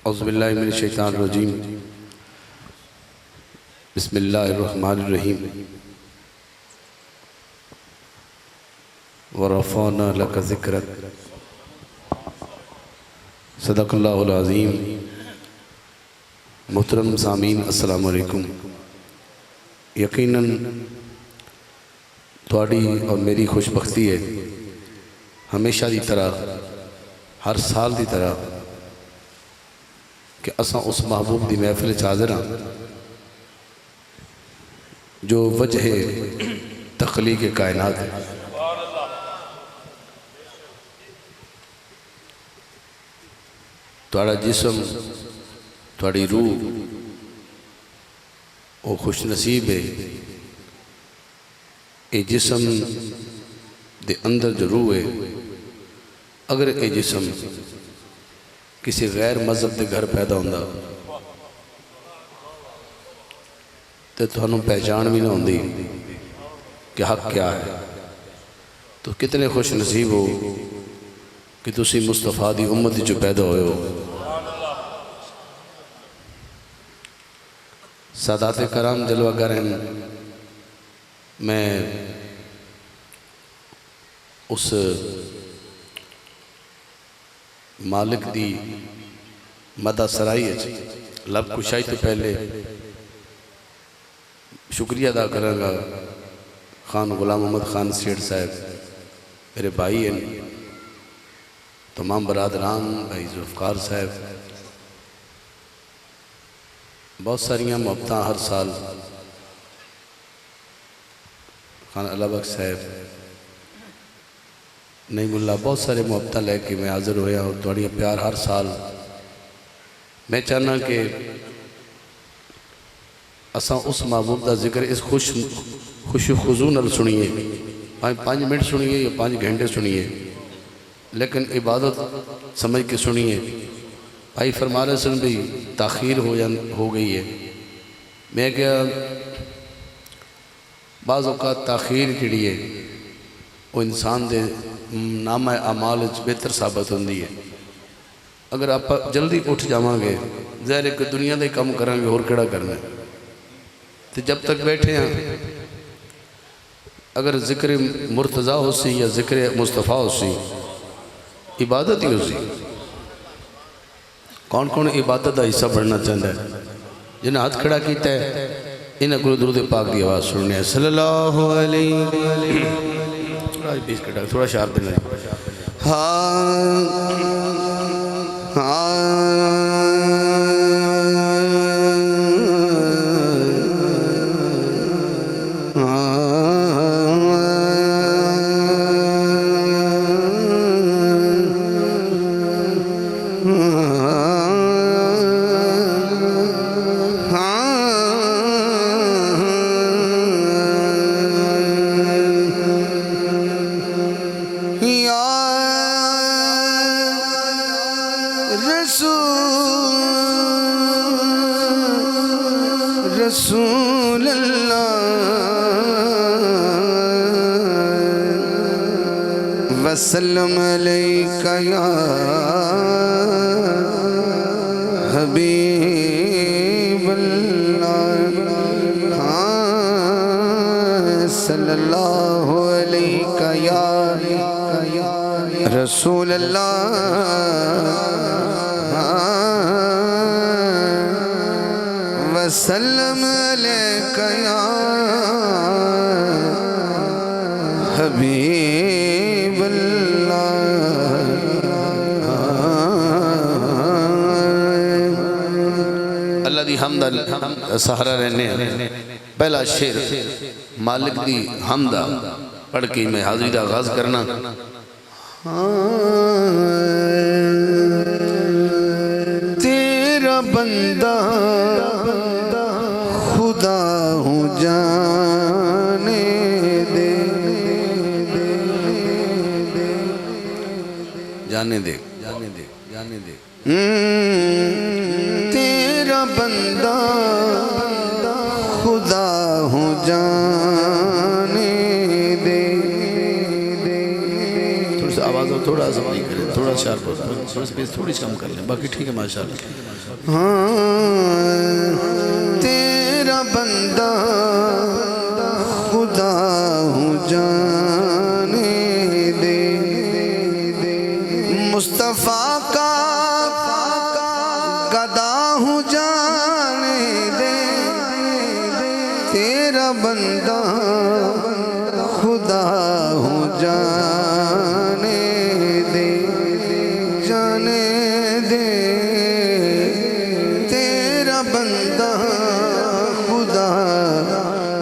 औज़ुबिल्लाहि मिनश्शैतानिर्रजीम बिस्मिल्लाहिर्रहमानिर्रहीम व रफ़अना लका ज़िक्रक सदक़ल्लाहुल अज़ीम। मोहतरम सामीन अस्सलामु अलैकुम। यकीनन थोड़ी और मेरी खुशबख्ती है हमेशा की तरह हर साल की तरह कि असा उस महबूब की महफिल हाज़िर हाँ जो वजह तख्लीक़ कायनात है। थोड़ा जिस्म थोड़ी रूह वो खुश नसीब है। ये जिस्म दे अंदर जो रूह है, अगर ये जिस्म किसी गैर मजहब के घर पैदा होंदा तो थानू पहचान भी ना होंदी कि हक क्या है। तो कितने खुश नसीब हो कि तुसी मुस्तफ़ा दी उम्मत जो पैदा होए हो। सादात कराम जलवागर हैं। मैं उस मालिक दी मदा सराई लब कुशाई तो पहले शुक्रिया अदा करांगा खान गुलाम मोहम्मद खान सेठ साहब मेरे भाई हैं, तमाम बरादरान भाई जुल्फ़कार साहब, बहुत सारिया मोहब्बत हर साल खान अलाबक साहब नहीं मुल्ला बहुत सारे मोहब्बत लैके मैं हाजिर होया और थोड़ी प्यार हर साल। मैं चाहना कि असा उस महबूब का जिक्र इस खुशी खुजू न सुनिए, भाई 5 मिनट सुनिए या 5 घंटे सुनिए, लेकिन इबादत समझ के सुनिए। भाई फरमा रहे सन भी ताख़ीर हो गई है। मैं क्या बाज़ औक़ात ताख़ीर जी है वो इंसान दे नामा अमाल बेहतर साबित होती है। अगर आप जल्दी उठ जावांगे ज़ाहिर है कि दुनिया के काम करांगे होर केड़ा करना। तो जब तक बैठे हैं अगर जिक्र मुर्तज़ा हो सी या जिक्र मुस्तफ़ा हो सी इबादत ही हो सी। कौन कौन इबादत का हिस्सा बनना चाहता है? जिन्हें हाथ खड़ा किया है इन्हें गुरु दुरूद पाक की आवाज़ सुननी है। सल्लल्लाहु अलैहि थोड़ा शार्प देना। रसूल अल्लाह वसल्लम अलैका या हबीब अल्लाह सल्लल्लाहु अलैका या रसूल अल्लाह वसल्लम अलैका या हबीब अल्लाह दी हमद सहारा रहने। पहला शेर मालिक दी हमदा पढ़ के मैं हाज़री का आगाज़ करना। तेरा बंदा खुदा हूँ जाने दे, जाने दे, जाने दे, जाने दे। तेरा बंदा खुदा हूँ जाने दे। थोड़ा सा आवाज़ थोड़ा सा नहीं करे। थोड़ा शार थोड़ा स्पेस थोड़ी सी कम कर लें, बाकी ठीक है माशाल्लाह। हाँ तेरा बंदा खुदा हूँ जाने दे, मुस्तफ़ा का गदा हूँ जाने दे, तेरा बंदा खुदा हूँ जाने दे, जाने दे, तेरा बंदा खुदा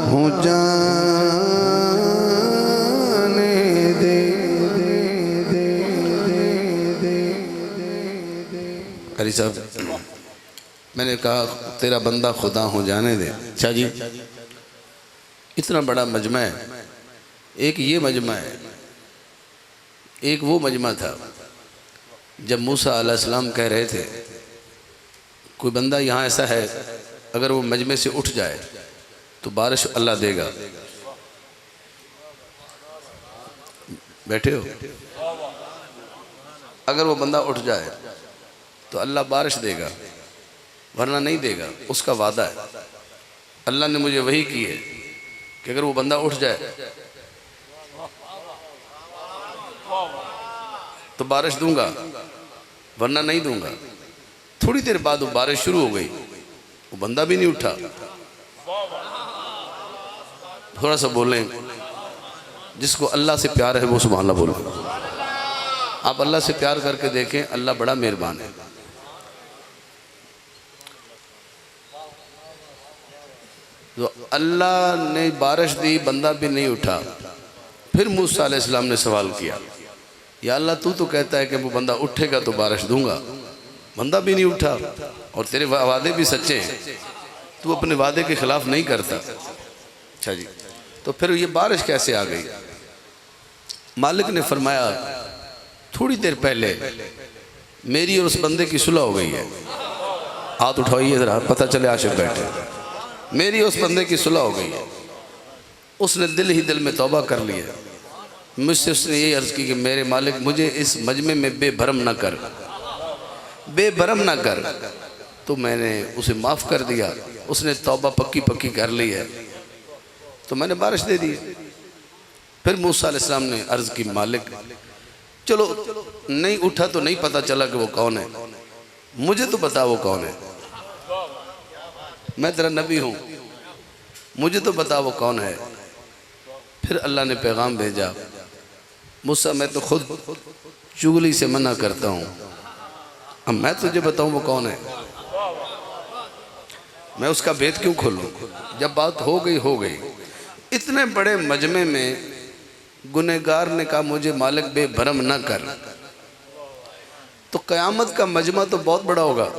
हूँ जाने दे। कारी साहब मैंने कहा तेरा बंदा खुदा हूँ जाने दे। अच्छा जी, इतना बड़ा मजमा है, एक ये मजमा है, एक वो मजमा था जब मूसा अलैहिस्सलाम कह रहे थे कोई बंदा यहाँ ऐसा है अगर वो मजमे से उठ जाए तो बारिश अल्लाह देगा। बैठे हो? अगर वो बंदा उठ जाए तो अल्लाह बारिश देगा, वरना नहीं देगा, उसका वादा है। अल्लाह ने मुझे वही की है कि अगर वो बंदा उठ जाए तो बारिश दूंगा, वरना नहीं दूंगा। थोड़ी देर बाद वो बारिश शुरू हो गई, वो बंदा भी नहीं उठा। थोड़ा सा बोलें, जिसको अल्लाह से प्यार है वो सुभान अल्लाह बोले। आप अल्लाह से प्यार करके देखें, अल्लाह बड़ा मेहरबान है। तो अल्लाह ने बारिश दी, बंदा भी नहीं उठा। फिर मूसा अलैहिस्सलाम ने सवाल किया, या अल्लाह तू तो कहता है कि वो बंदा उठेगा तो बारिश दूंगा, बंदा भी नहीं उठा और तेरे वादे भी सच्चे हैं, तू अपने वादे के खिलाफ नहीं करता। अच्छा जी, तो फिर ये बारिश कैसे आ गई? मालिक ने फरमाया थोड़ी देर पहले मेरी और उस बंदे की सुलह हो गई है। हाथ उठाइए जरा, पता चले आशिक बैठे। मेरी उस बंदे की सुलह हो गई है, उसने दिल ही दिल में तौबा कर लिया। मुझसे उसने ये अर्ज़ की कि मेरे मालिक मुझे इस मजमे में बेभरम ना कर, बेभरम ना कर। तो मैंने उसे माफ़ कर दिया, उसने तौबा पक्की पक्की कर ली है, तो मैंने बारिश दे दी। फिर मूसा अलैहिस्सलाम ने अर्ज़ की, मालिक चलो नहीं उठा तो नहीं पता चला कि वो कौन है, मुझे तो बता वो कौन है, मैं तेरा नबी हूँ, मुझे तो बता वो कौन है। फिर अल्लाह ने पैगाम भेजा, मूसा मैं तो खुद चुगली से मना करता हूँ, अब मैं तुझे बताऊँ वो कौन है? मैं उसका भेद क्यों खोलूँ? जब बात हो गई हो गई। इतने बड़े मजमे में गुनहगार ने कहा मुझे मालिक बेभरम ना कर, तो क़यामत का मजमा तो बहुत बड़ा होगा।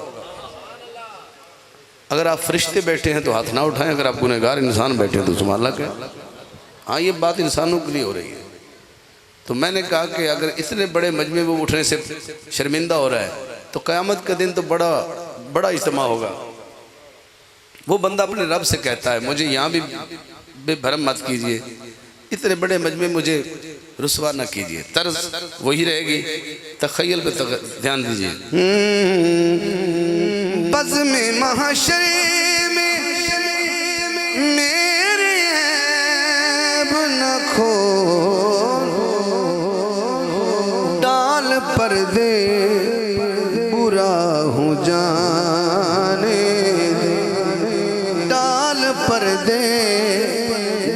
अगर आप फरिश्ते बैठे हैं तो हाथ ना उठाएं, अगर आप गुनहगार इंसान बैठे हैं तो सुभान क्या। हाँ, ये बात इंसानों के लिए हो रही है। तो मैंने कहा कि अगर इतने बड़े मजमे में उठने से शर्मिंदा हो रहा है तो क़यामत का दिन तो बड़ा बड़ा इज्तिमा होगा। वो बंदा अपने रब से कहता है मुझे यहाँ भी बेभरम मत कीजिए, इतने बड़े मजमे मुझे रुसवा न कीजिए। तर्ज वही रहेगी, तख़य्युल पे ध्यान दीजिए। बज़ में महशर में मेरे ऐब न खो, डाल पर्दे बुरा हूँ जाने दे, डाल पर्दे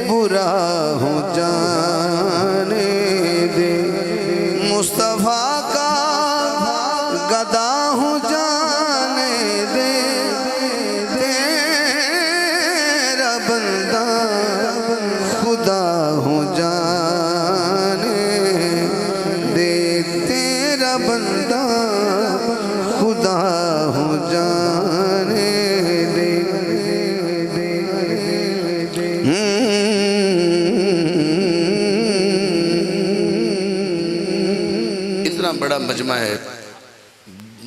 बुरा हूँ जाने दे, मुस्तफ़ा का गदा हूँ जाने दे, तेरा बंदा खुदा हूँ जाने दे, तेरा बंदा खुदा हूँ जाने दे। इतना बड़ा मजमा है,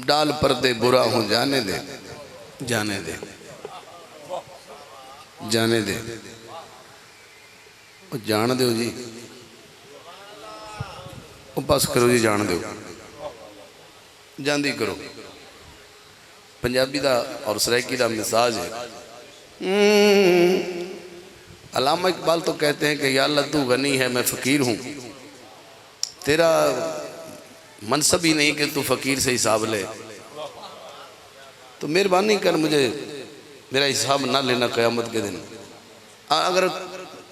डाल पर्दे बुरा हूँ जाने दे, जाने दे, जाने दे, जान दो जी, वो बस करो जी, जान दो। जांदी करो। पंजाबी दा और सराइकी दा मिजाज है। अल्लामा इकबाल तो कहते हैं कि या अल्लाह तू गनी है मैं फ़कीर हूँ, तेरा मनसब ही नहीं कि तू फ़कीर से हिसाब ले, तो मेहरबानी कर मुझे मेरा हिसाब ना लेना क़यामत के दिन। अगर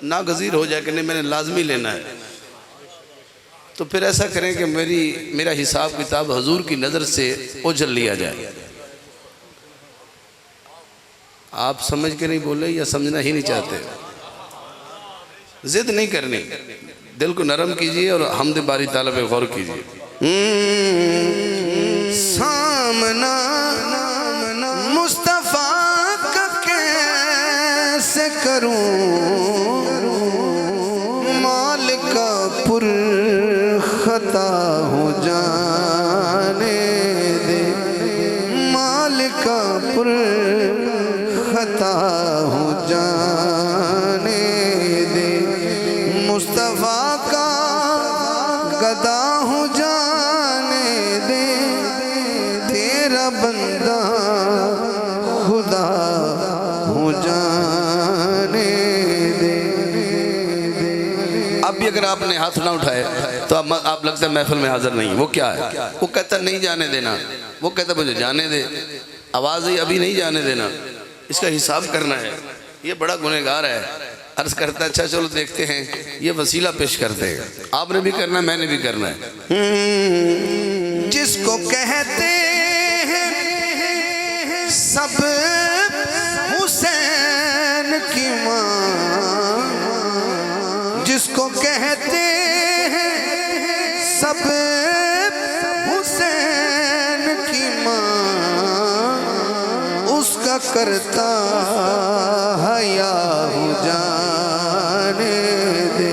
नागज़ीर हो जाए कि नहीं मैंने लाजमी लेना है, तो फिर ऐसा करें कि मेरा हिसाब किताब हुजूर की नज़र से ओझल लिया जाए। आप समझ के नहीं बोले या समझना ही नहीं चाहते? जिद नहीं करनी, दिल को नरम कीजिए और हमद बारी ताला पे गौर कीजिए। सामना मुस्तफ़ा का कैसे करूं, माल का पुर खता हो जाने दे, माल का पुर खता हो जाने दे, मुस्तफ़ा का गदा हो जाने दे, तेरा बंदा खुदा हो जाने दे। अब भी अगर आपने हाथ ना उठाए तो आप लगता है महफिल में हाजिर नहीं। वो क्या है? वो कहता नहीं जाने देना, वो कहता मुझे जाने दे, आवाज़ ही अभी नहीं जाने देना, इसका हिसाब करना है, ये बड़ा गुनहगार है। अर्ज करता अच्छा चलो देखते हैं, ये वसीला पेश करते हैं। आपने भी करना है, मैंने भी करना है। जिसको कहते हैं सब हुसैन की माँ, जिसको कहते हैं सब हुसैन की माँ, उसका करता हया हो जाने दे,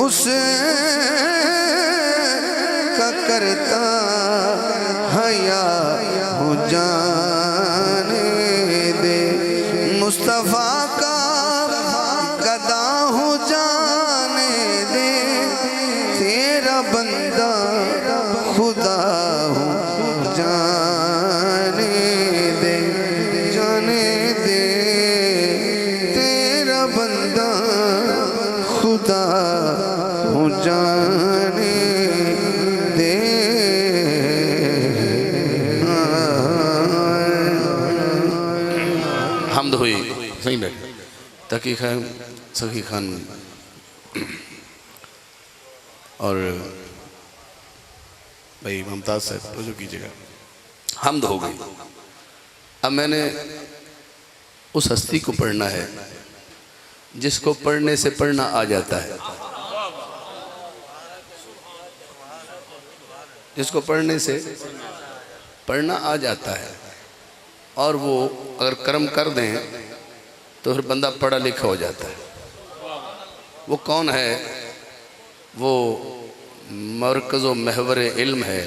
उस का करता हया हो जाने दे, मुस्तफ़ा का गदा हो जाने दे, तेरा बंदा खुदा हो जाने दे, जाने दे, तेरा बंदा खुदा हो जाने दे। हमद हुई सही बैठ तकी खान सखी खान और भाई मुमताज़ साहब जो कीजिएगा। हमद हो गई। अब मैंने उस हस्ती को पढ़ना है जिसको पढ़ने से पढ़ना आ जाता है, जिसको पढ़ने से पढ़ना आ जाता है, और वो अगर कर्म कर दें तो फिर बंदा पढ़ा लिखा हो जाता है। वो कौन है? वो मरकज़ व महवर इल्म है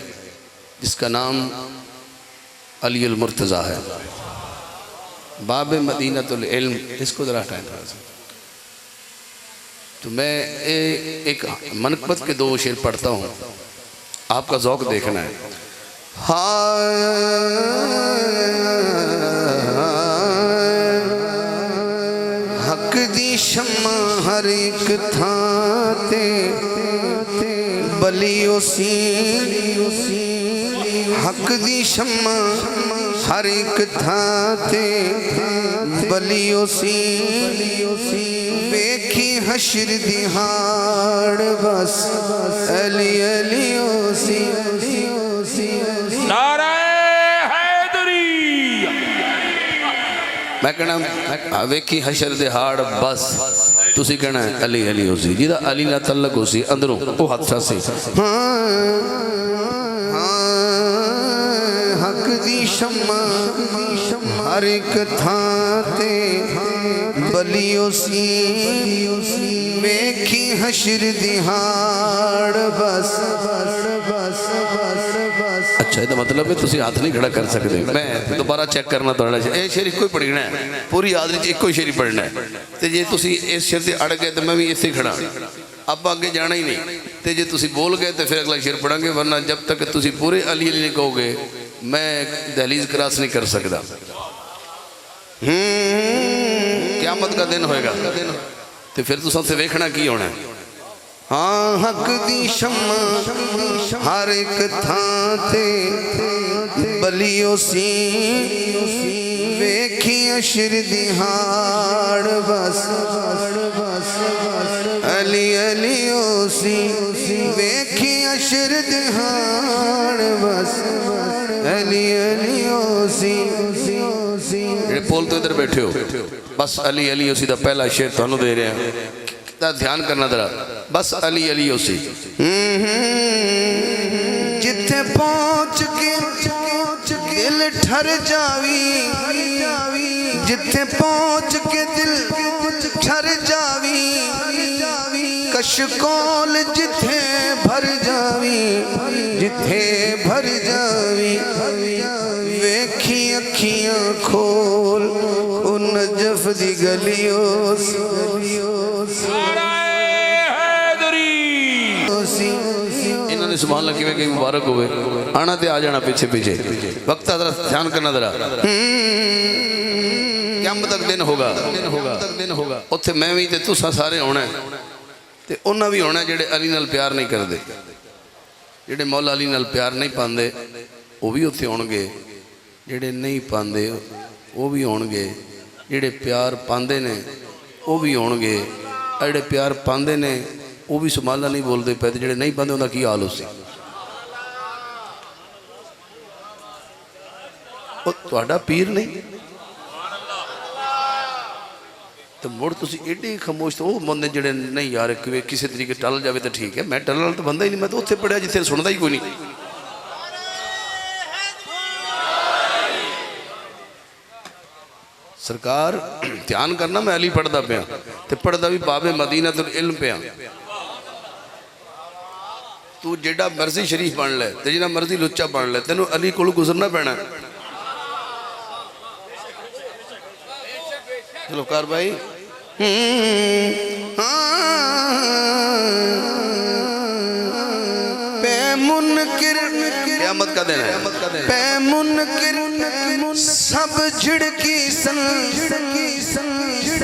जिसका नाम अली अल मुर्तज़ा है, बाब मदीनतुल इल्म। इसको ज़रा हटाएं थोड़ा सा। तो मैं एक मनक़बत के 2 शेर पढ़ता हूँ, आपका ज़ौक़ देखना है। हक दी शम्मा हर एक थां ते बलियो सी, हक दी शम्मा हर एक थां ते बलियो सी, वेखी हशर दी हाड़ बस अली अलियो सी। मैं कहना वेखी हशर दे हाड़ बस, तुसी कहना अली अली होसी, जिदा अली ना तल्लक होसी अंदरों वो हादसा सी। हक दी शम्मा हर एक थां ते बलियो सी, वेखी हशर दी हाड़ बस बस बस बस। अच्छा ये मतलब है तुसी हाथ नहीं खड़ा कर सकते। मैं दोबारा चेक करना थोड़ा ये शेर इको ही पढ़ना है, पूरी हाजरी च इको शेर ही पढ़ना है। तो जे तुसी इस शेर से अड़ गए तो मैं भी इसे खड़ा, आप आगे जाना ही नहीं। तो जे तुसी बोल गए तो फिर अगला शेर पढ़ांगे, वरना जब तक तुसी पूरे अली अली नहीं कहोगे मैं दहलीज क्रॉस नहीं कर सकता। क़यामत का दिन होएगा तो फिर तुसां उत्थे वेखना की होना है। हाँ हक दी शम्मा हर एक थां ते बलियो सी वेखी अशर दी हाड़ बस अली अली ओ सी वेखी अशर दी हाड़ बस अली अली ओ सी। पोल तो इधर बैठे हो, बस अली अली उसी का पहला शेर थानू दे रहे हैं, ध्यान करना जरा। बस अली अली उसी जिथे पहुंच के दिल ठर जावी, जिथे पहुंच के दिल ठर जावी, कशकोल जिथे भर जावी, जिथे भर जावी वेखी अखियां खोल उन नजफ दी गलियों इन्होंने सुभान अल्लाह किवें कही मुबारक होवे। आना ते आ जाना पीछे पीछे, वक्त जरा ध्यान करना जरा। क़यामत तक दिन होगा उत्थे मैं भी ते तुसां सारे होना ते उन्हां भी होना जेड़े अली नाल प्यार नहीं करते, जेड़े मौला अली नाल प्यार नहीं पाते वो भी उत्थे होणगे, जेड़े नहीं पाते वो भी होणगे, जेड़े प्यार पाते ने वो भी होणगे, जेड़े प्यार पाते ने वो भी सुमाला नहीं बोलते पे, जेड़े नहीं पाते उनका की हाल उसी। तुहाडा पीर नहीं तो मुड़ तुसी एडी खामोश, तो वो बंदे जेड़े नहीं यार किसी तरीके टल जाए तो ठीक है, मैं टलने वाला तो बंदा ही नहीं, मैं तो उत्थे पढ़िया जिथे सुनता ही कोई नहीं। सरकार ध्यान करना, मैं अली पढ़ता पाया तो पढ़ता भी बाबे मदीना तो इल्म पाया। तू जेड़ा मर्जी शरीफ बन ले ते जिन्ना मर्जी लुच्चा बन ले, तेनों अली कोल गुजरना पैना। चलो कार भाई क़यामत का दिन है, पे मुनकिर सब झिड़की सन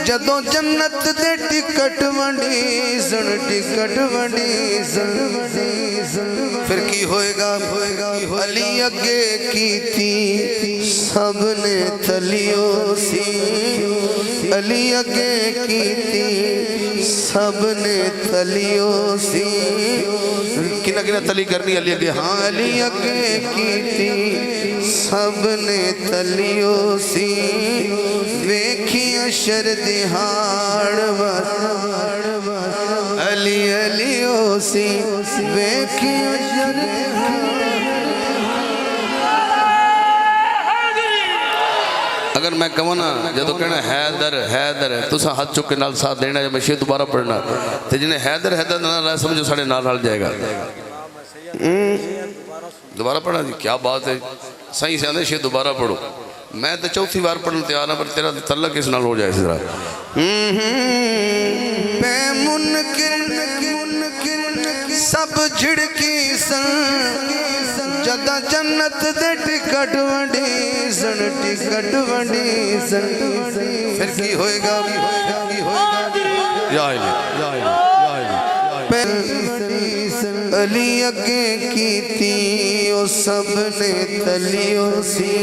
जदों जन्नत दे टिकट वंडी सन, टिकट वंडी सन। फिर की होएगा अली अगे कीती सबने तलियो सी, अली अगे कीती सबने तलियो सी। किना किना तली करनी अली अगे, हाँ अली अगे कीती सबने तलियो सी वेखी अशर दिहाड़ बस अली अली ओ सी वेखी अशर। अगर मैं कहूँ ना जो कहना हैदर हैदर तुसा हाथ चुक के नाल साथ देना, मैं शेर दोबारा पढ़ना तो जिन्हें हैदर हैदर ना समझो साढ़े नाल जाएगा। दोबारा पढ़ना जी, क्या बात है, सही से आते शेर दोबारा पढ़ो। मैं तो चौथी बार पढ़ने तैयार हाँ, पर तेरा तल्लक किस नाल हो जाए जरा। सब झिड़की सन जदा जन्नत दे टिकट वंडी सन, टिकट वंडी सन। फिर की होएगा अली अगे कीती ओ सबने तलियो सी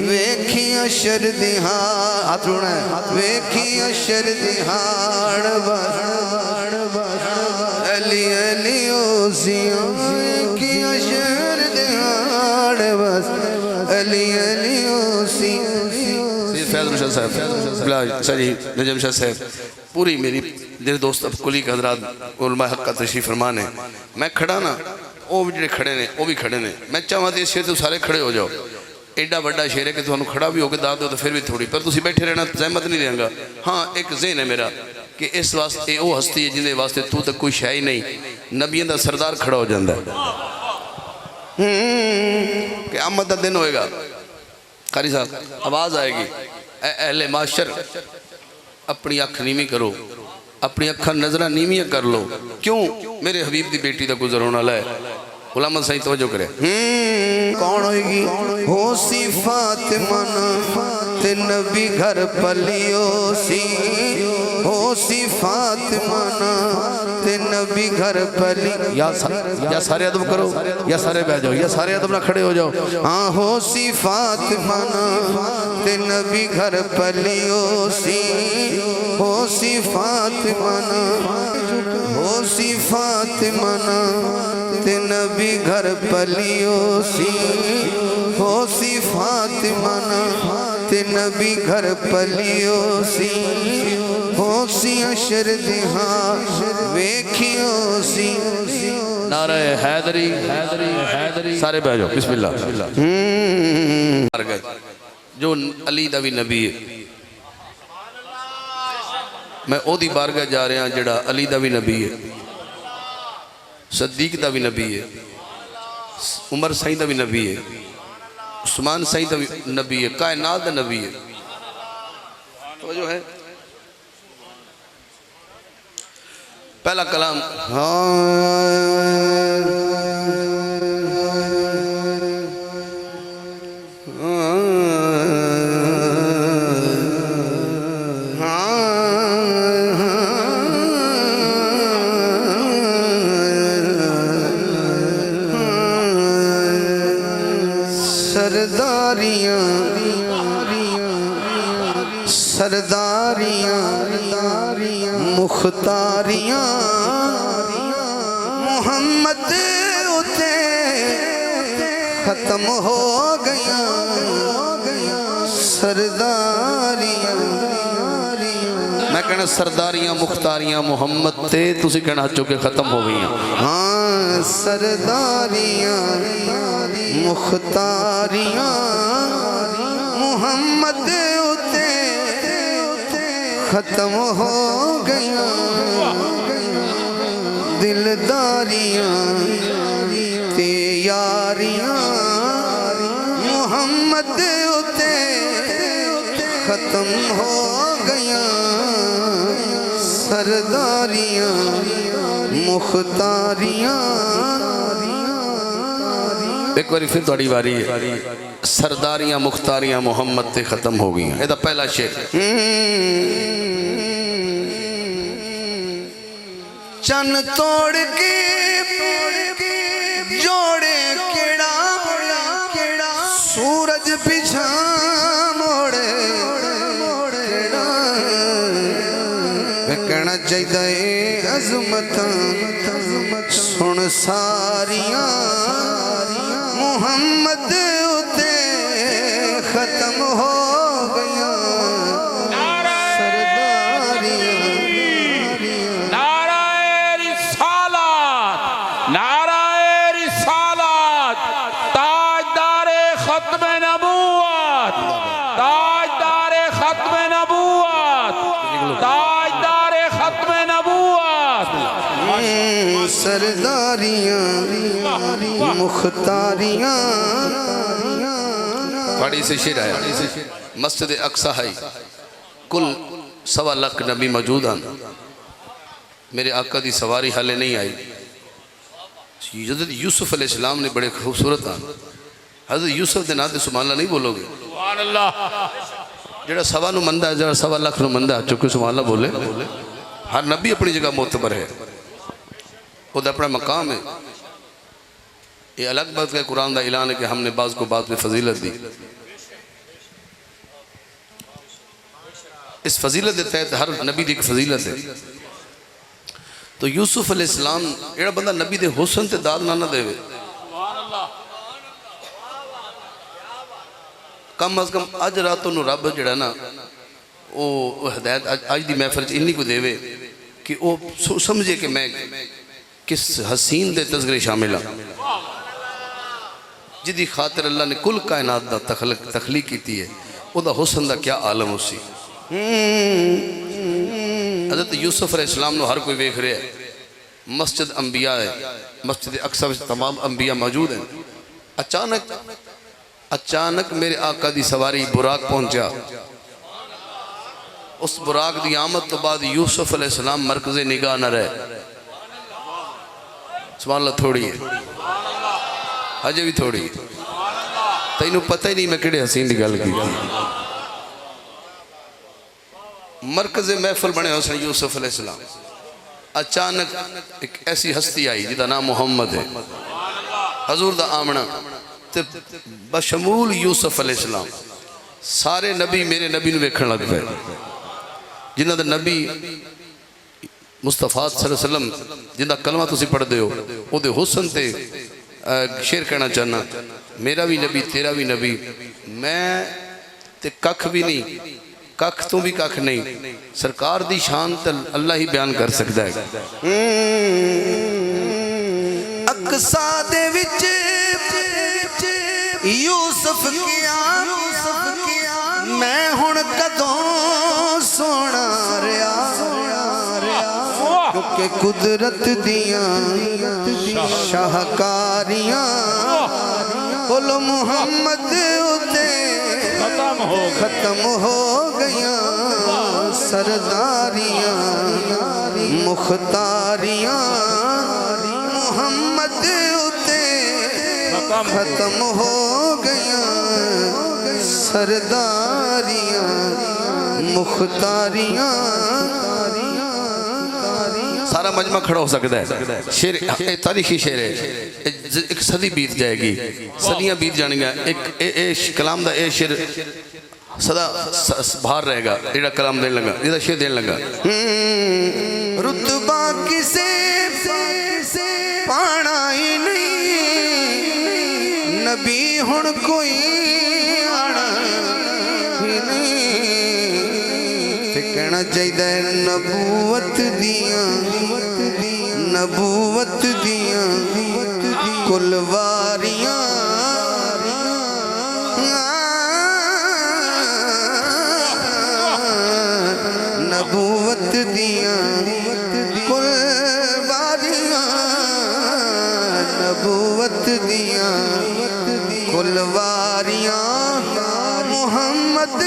वेखी अशर दिहाड़, हाथ जोड़ना है, वेखी अशर दिहाड़ अली अली ओ सी वेखी अशर दिहाड़ बस अली अली ओ सी। फैज़ल शाह साहब सही नजम शाह साहब पूरी मेरी मेरे दोस्त अब कुली हजरात उलमा हक का तशरीफ फरमान है। मैं खड़ा ना वो भी जो खड़े ने वो भी खड़े ने, मैं चाहवा तो शेर तो सारे खड़े हो जाओ। एडा बड़ा शेर है कि तुहानू खड़ा भी होकर दाद दो तो फिर भी थोड़ी, पर तुम बैठे रहना जहमत नहीं देंगा। हाँ एक ज़हन है मेरा कि इस वास्ते वो हस्ती है जिन्हें वास्ते तू तक कोई शह ही नहीं, नबियों का सरदार खड़ा हो जाता है। क़यामत का दिन होएगा, कारी साहब आवाज़ आएगी, अहले माशर अपनी अख नीवी करो, अपनी अखा नजर नीवियां कर लो। क्यों? मेरे हबीब की बेटी का गुजर होने वाला है। गुलाम साईं तवज्जो करे। कौन होगी हो सी फातिमा ते नबी घर पलियो सी, हो सी फातिमा ते नबी घर पली। या सारे अदब करो या सारे बह जाओ या सारे अदब ना खड़े हो जाओ। हाँ हो सी फातिमा ते नबी घर पलियो सी, हो सी फातिमा हो सी फातिमा ते नबी घर पलियो सी, हो सी फातिमा ते नबी घर पलियो सी, हो सी अशर दिहा वेखियो सी। नारे हैदरी हैदरी हैदरी सारे बह जाओ। बिस्मिल्लाह। जो अली दा भी नबी है, मैं ओदी बारगाह जा रहा जड़ा अली दा भी नबी है, सद्दीक दा भी नबी है, उमर साईं दा भी नबी है, उस्मान साईं दा भी नबी है, कायनात दा नबी है। तो जो है पहला कलाम सरदारियां सरदारियां मुख्तारियां मोहम्मद उते खत्म हो गया। सरदारियां मैं कहना सरदारियां मुख्तारियां मोहम्मद ते तुसी कहना चुके खत्म हो गई। हाँ सरदारियां मुख्तारियां मोहम्मद उते खत्म हो गया। दिलदारियां ते यारियां मोहम्मद उते खत्म हो गया। सरदारियां मुख्तारियां। एक बार फिर थोड़ी बारी है। सरदारियां मुख्तारियां मोहम्मद ते खत्म हो गई। ये पहला शेर। चन तोड़ के जोड़े केड़ा सूरज पिछा मोड़े। कहना चाहिए अजमत सुन सारियां मोहम्मद उते खत्म हो गया। सरदारियां मुख्तारियां। बड़ी से शेर आया। मस्जिद अक्सा है, कुल 1.25 लाख नबी मौजूद हैं। मेरे आका की सवारी हाले नहीं आई। हज़रत यूसुफ अलैहिस्सलाम ने बड़े खूबसूरत हैं। हज़रत यूसुफ के नाम से सुभान अल्लाह नहीं बोलोगे। जरा सवा नूं मंदा है, जरा 1.25 लाख नूं मंदा चुके सुभान अल्लाह बोले। हर नबी अपनी जगह मोतबर है, खुद अपना मकाम है। ये अलग बात है, कुरान का ऐलान है कि हमने बाज़ को बात में फजीलत दी। इस फजीलत के तहत हर नबी की एक फजीलत है। तो यूसुफ अलैहिस्सलाम जेड़ा बंदा नबी के हुसन ते दाद ना देवे, कम अज कम अज रात नूं रब जड़ा ना वो हिदायत अज की महफिल इन्नी को देवे कि वो समझे कि मैं किस हसीन दे तज़किरे शामिल हाँ, जिदी खातिर अल्लाह ने कुल कायनात दा तखलीक की है। उदा हुसन दा क्या आलम उसी। हज़रत यूसुफ अलैहिस्सलाम नूं हर कोई वेख रहा है। मस्जिद अंबिया है, मस्जिद अक्सा में तमाम अंबिया मौजूद हैं। अचानक मेरे आका दी सवारी बुराक पहुंचा। उस बुराक की आमद तो बाद यूसुफ अलैहिस्सलाम मरकज़े निगाह न रहे। सुभान अल्लाह। थोड़ी है अजे भी थोड़ी, तेनू पता ही नहीं मैं किहड़े हसीन की गल की। मरकज़े महफिल बने हो सन यूसुफ अलैहिस्सलाम। अचानक एक ऐसी हस्ती आई जिसका नाम मुहम्मद है, हजूर दा आमना ते बशमूल यूसुफ अलैहिस्सलाम सारे नबी मेरे नबी नूं वेखण लग पे, जिन्हां दा नबी मुस्तफा सल्लल्लाहु अलैहि वसल्लम जिंदा कलमा तुसीं पढ़दे हो उहदे हुस्न ते शेर कहना चाहना, मेरा भी नबी तेरा भी नबी, मैं ते कख भी नहीं, कख तू भी कख नहीं, सरकार दी शान तो अल्लाह ही बयान कर सकता है। अक्सा दे विच यूसुफ किया मैं हुण कदों सोना रहा, क्योंकि कुदरत दियां शाहकारियां बोलो मुहम्मद उते खत्म हो गया, सरदारियां मुख्तारियां मुहम्मद उते खत्म हो गया, सरदारियां मुख्तारियां। सारा मजमा खड़ा हो सकता है। शेर तारीखी शेर है, एक सदी बीत जाएगी, सदियां बीत जाएंगी, एक कलाम दा ए शेर सदा बाहर रहेगा। जेड़ा कलाम देने लगा, जेड़ा शेर देने लगा, रुतबा किसे पाना ही नहीं, नबी हुण कोई आना ही नहीं, कहना चाहिए नबूवत दियां कुलवारियां, नबूवत दियां कुलवारियां, नबूवत दियां कुलवारियां मुहम्मद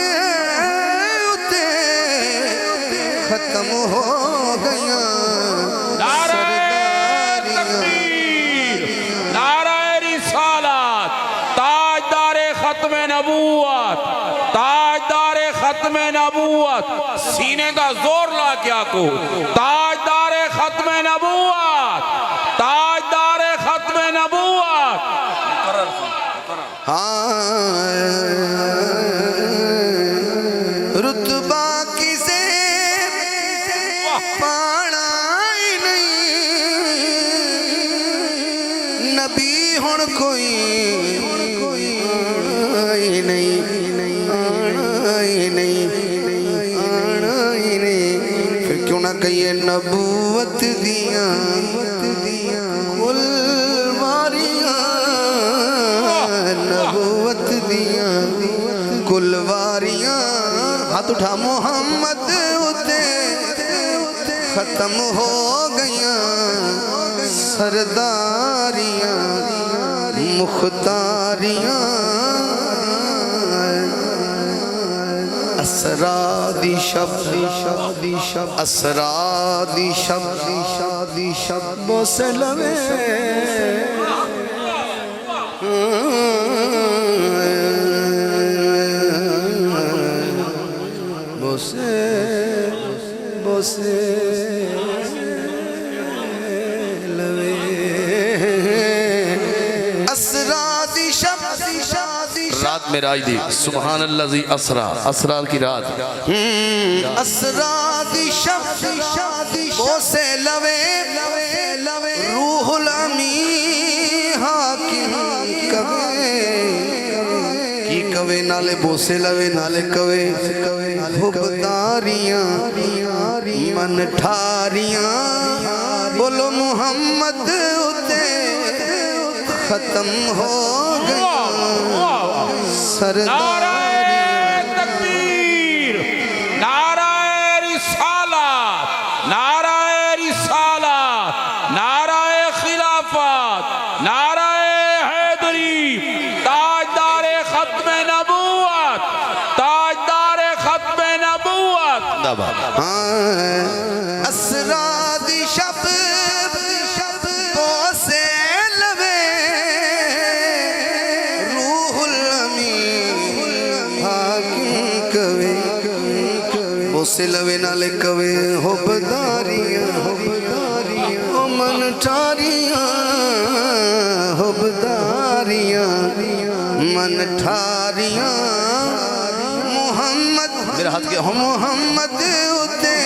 उते खत्म हो गया। सीने का जोर ला क्या को ताजदारे खत्म नबूवत, ताजदारे खत्म नबूवत। रुतबा किसे पाना ही नहीं, नबी हुण कोई नहीं, कहिए नबूवत दियां कुलवारियां, नबूवत दियां कुलवारियां। हाथ उठा मोहम्मद उते खत्म हो गया, सरदारियां मुख्तारियां। असरा दी शब्द असरा दी शब्द बोसे लवे बोसे बोसे लवे असरा दी शब्द रात में राज दी सुभान अल्लाह जी असरा, असरार की रात। असरा दी शब्द बोसे लवे रूहुल अमीन हाकिम कवे की कवे, नाले बोसे लवे नाले कवे, हुबदारियां मन ठारियां बोलो मुहम्मद उते खत्म हो गया, नाराए तकबीर, नाराए रिसालत, नाराए रिसालत, नाराए खिलाफत, नाराए हैदरी, ताजदारे खत्म नबूवत, ताजदारे खत्म नबूवत। जिंदाबाद। हाँ असरा दी शब बोसे लवे रूहुल अमीन हाकिम कवे बोसे लवे नाले कवे हुबदारियां ओ मन ठारियां हुबदारियां मन ठारियां मोहम्मद मेरा हाथ के मोहम्मद उते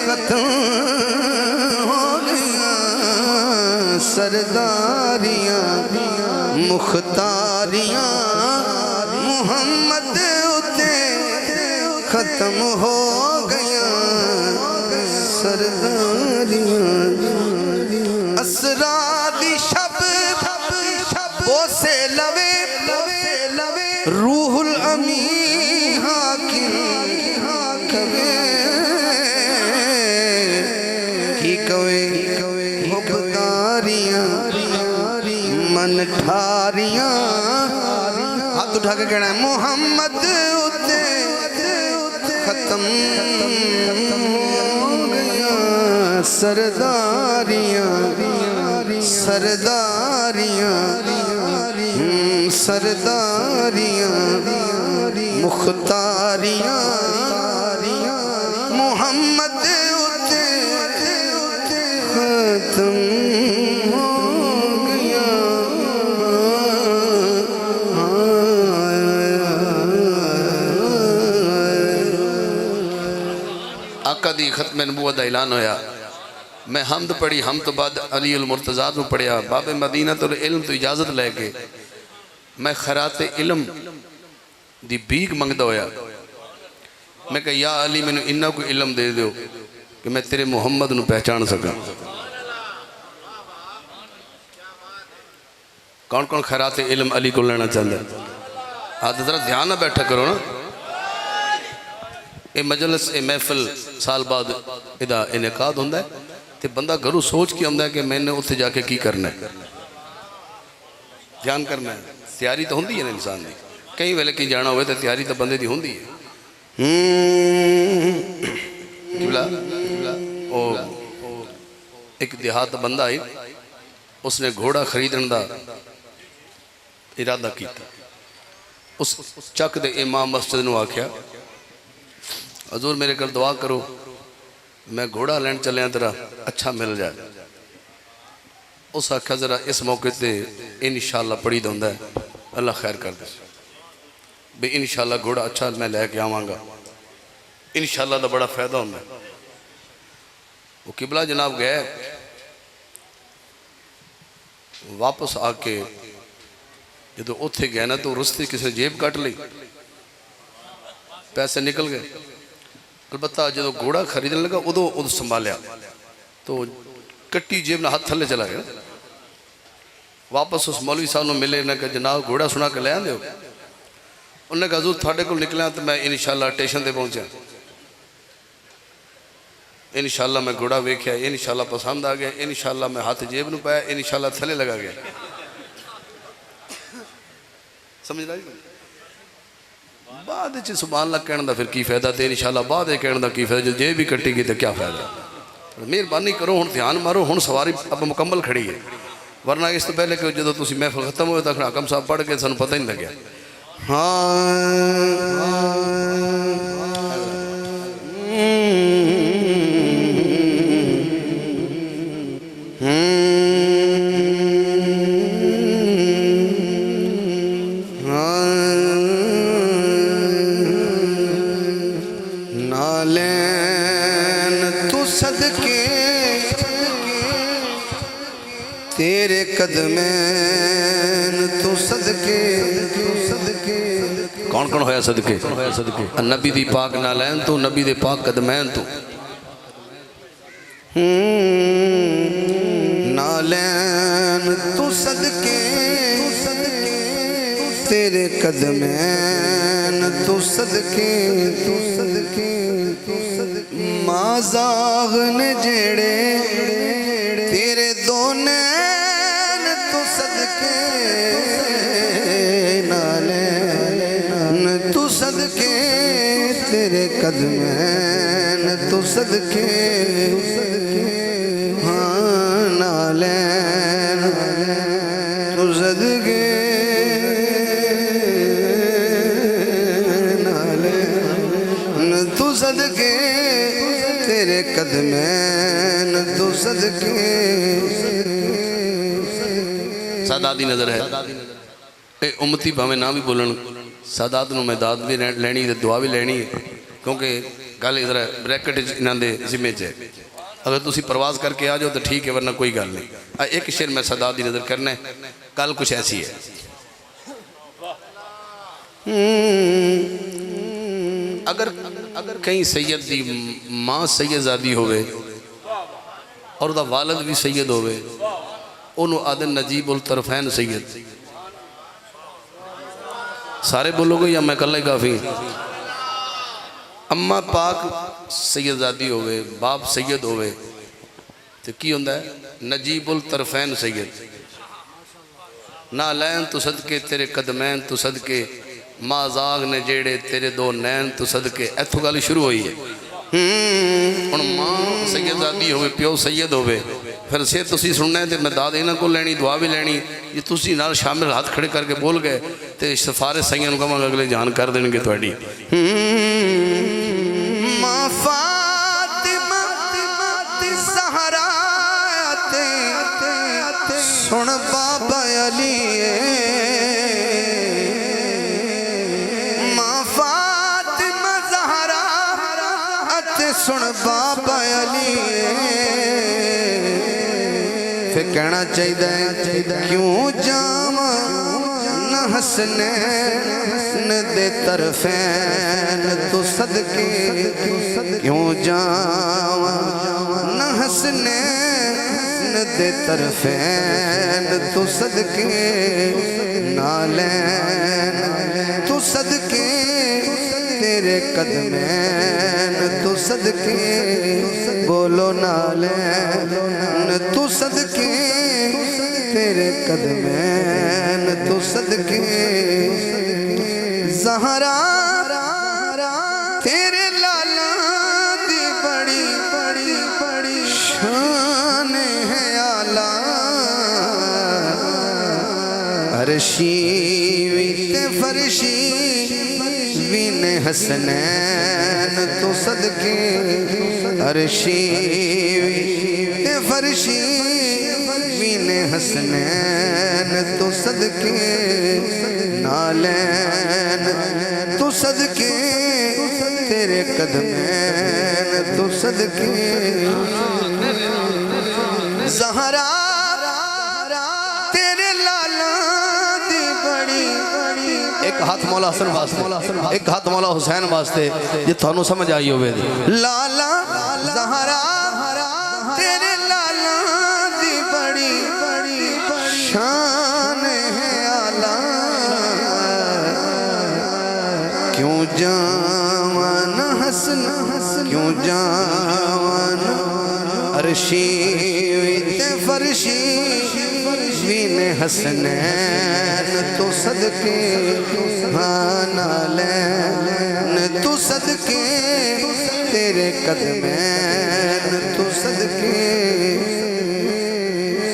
खत्म हो गया सरदारियां मुख्तारियां मोहम्मद उते खत्म हो गया सरदारियां असरा दी शब बोसे लवे रूहुल अमी हाकिम कवे की कवे हुबदारियां मन ठारियां हाथ उठा के कहना है मोहम्मद उते खत्म हो गया सरदारियां सरदारियां सरदारियां मुख्तारियां मोहम्मद उते खत्म हो गया आका दी खत्म नबूवत दा ऐलान होया। मैं हमद पढ़ी, हम तो बाद अली उल मुर्तज़ा नूं पढ़िया। बाबे मदीना तो इल्म तो इजाज़त लैके मैं खराते इल्म दी भीख मंगदा होया। मैं कहा या अली मैनू इन्ना कोई इल्म दे दो कि मैं तेरे मुहम्मद नूं पहचान सका। कौन कौन खराते इल्म अली को लेना चाहता है? हाँ तो जरा ध्यान ना बैठा करो ना। ये मजलिस ये महफिल साल बाद इदा इनेकाद होंदा है तो बंदा घरों सोच के आंदा है कि मैंने उत्थे जाके की करना है, ध्यान करना है। तैयारी तो होंदी है ना इंसान की, कई वेले कहीं जाना हो तो तैयारी तो बंदे दी होंदी है। ओ एक देहात बंदा है, उसने घोड़ा खरीदने का इरादा किया। उस चक दे इमाम मस्जिद नूं आख्या हजूर मेरे को दुआ करो मैं घोड़ा लैन चलिया तेरा अच्छा मिल जाए। उस आख्या जरा इस मौके पर इंशाअल्लाह पढ़ी होंदा है अल्लाह खैर कर दे भी इंशाअल्लाह घोड़ा अच्छा मैं लैके आवांगा, इंशाअल्लाह का बड़ा फायदा होंदा है। वो किबला जनाब गए, वापस आके जो उत्थे गया ना तो रस्ते किसी जेब कट ली, पैसे निकल गए। अलबत्ता जो घोड़ा खरीदने लगा उदो संभालिया तो कट्टी जेब ना हाथ थले चला गया। वापस उस मौलवी साहब ने मिले, ने कहा जनाब घोड़ा सुना के ले आंदे हो? उन्हें कहा हजूर थाड़े को निकलिया तो मैं इंशाअल्लाह स्टेशन पर पहुंचा, इंशाअल्लाह मैं घोड़ा वेख्या, इंशाअल्लाह पसंद आ गया, इंशाअल्लाह मैं हाथ जेब में पाया, इंशाअल्लाह थले लगा गया। समझ रहा है? बाद सुभान अल्लाह कहने का फिर की फायदा, तो इंशाअल्लाह बाद कहने का की फायदा जो जेब भी कट्टी तो क्या फायदा। मेहरबानी करो हुण ध्यान मारो, हुण सवारी अब मुकम्मल खड़ी है, वरना इस तो पहले कि जो तुम महफिल खत्म हो तक हाकम साहब पढ़ के सानू पता ही नहीं लग्या। तेरे कदमैन तू सदके, कौन कौन होया सदके? नबी दी पाक नालैन तू, नबी दे पाक कदमैन तू। नालैन तू सदके तेरे कदमैन तू सदके, माज़ाग ने जेड़े तेरे दो नैन तू सदके, नालैन तू सदके तेरे कदमैन तो सदके हाँ नालैन तो सदके नालैन तो सदके तेरे कदमैन तो सदके। सादात दी नज़र है ये उम्मती भावें ना भी बोलन सादात नूं मैं दाद भी लैनी ते दुआ भी लैनी है क्योंकि गल इधर ब्रैकेट इन्हां दे जिम्मे च है। अगर तुसी परवाज करके आ जाओ तो ठीक है वरना कोई गल नहीं। एक शेर मैं सादात दी नज़र करना है कल कुछ ऐसी है। अगर अगर कहीं सैयद दी मां सैयदजादी होवे और उहदा वालिद भी सैयद होवे उन्होंने आदन नजीब उल तरफैन सैयद सारे बोलोगे या मैं कल ही काफ़ी। अम्मा पाक सैयदजादी होवे बाप सैयद होवे तो की होंदा है नजीब उल तरफैन सैयद। ना लैन तो सदके तेरे कदमैन तो सदके माजाग ने जेड़े तेरे दो नैन तो सदके इत्थों गल शुरू हुई है। हुण मां सैयदजादी होवे प्यो सैयद होवे फिर से तुसी सुनना है तो मैं दाद इन्हां को लैनी दुआ भी लैनी जे तुसी नाल शामिल हाथ खड़े करके बोल गए तो सिफारिश सैयद नूं कहांगा अगले जान कर देणगे तुहाडी। मां फातिमा ज़हरा सुन बाबा अली मां फातिमा ज़हरा सुन बाबा अली फिर कहना चाहिए क्यों जावा न हसनैन दे तरफैन तो सदके क्यों जावा न हसनैन दे तरफैन तो सदके नालैन तो सदके तेरे कदमैन तो सदके बोलो नालैन तो सदके तेरे कदमैन तो सदके ज़हरा तेरे लाला दी बड़ी बड़ी बड़ी शान है आला अरशी ते फरशी ने हसनैन तो सदके अरशी ते फरशी ने हसनैन तो सदके नालैन तो सदके तेरे कदमैन तो सदके ज़हरा तेरे लाला दी बड़ी एक हाथ मौला हसन वास्ते एक हाथ मौला हुसैन वास्ते जे थानू समझ आई होवे लाला ज़हरा तेरे लाला दी बड़ी बड़ी शान है आला क्यों जावान हसन क्यों जावान अरशी ते फरशी ने हसनैन तो सदके हाँ नालैन तो सदके तेरे कदमैन तो सदके।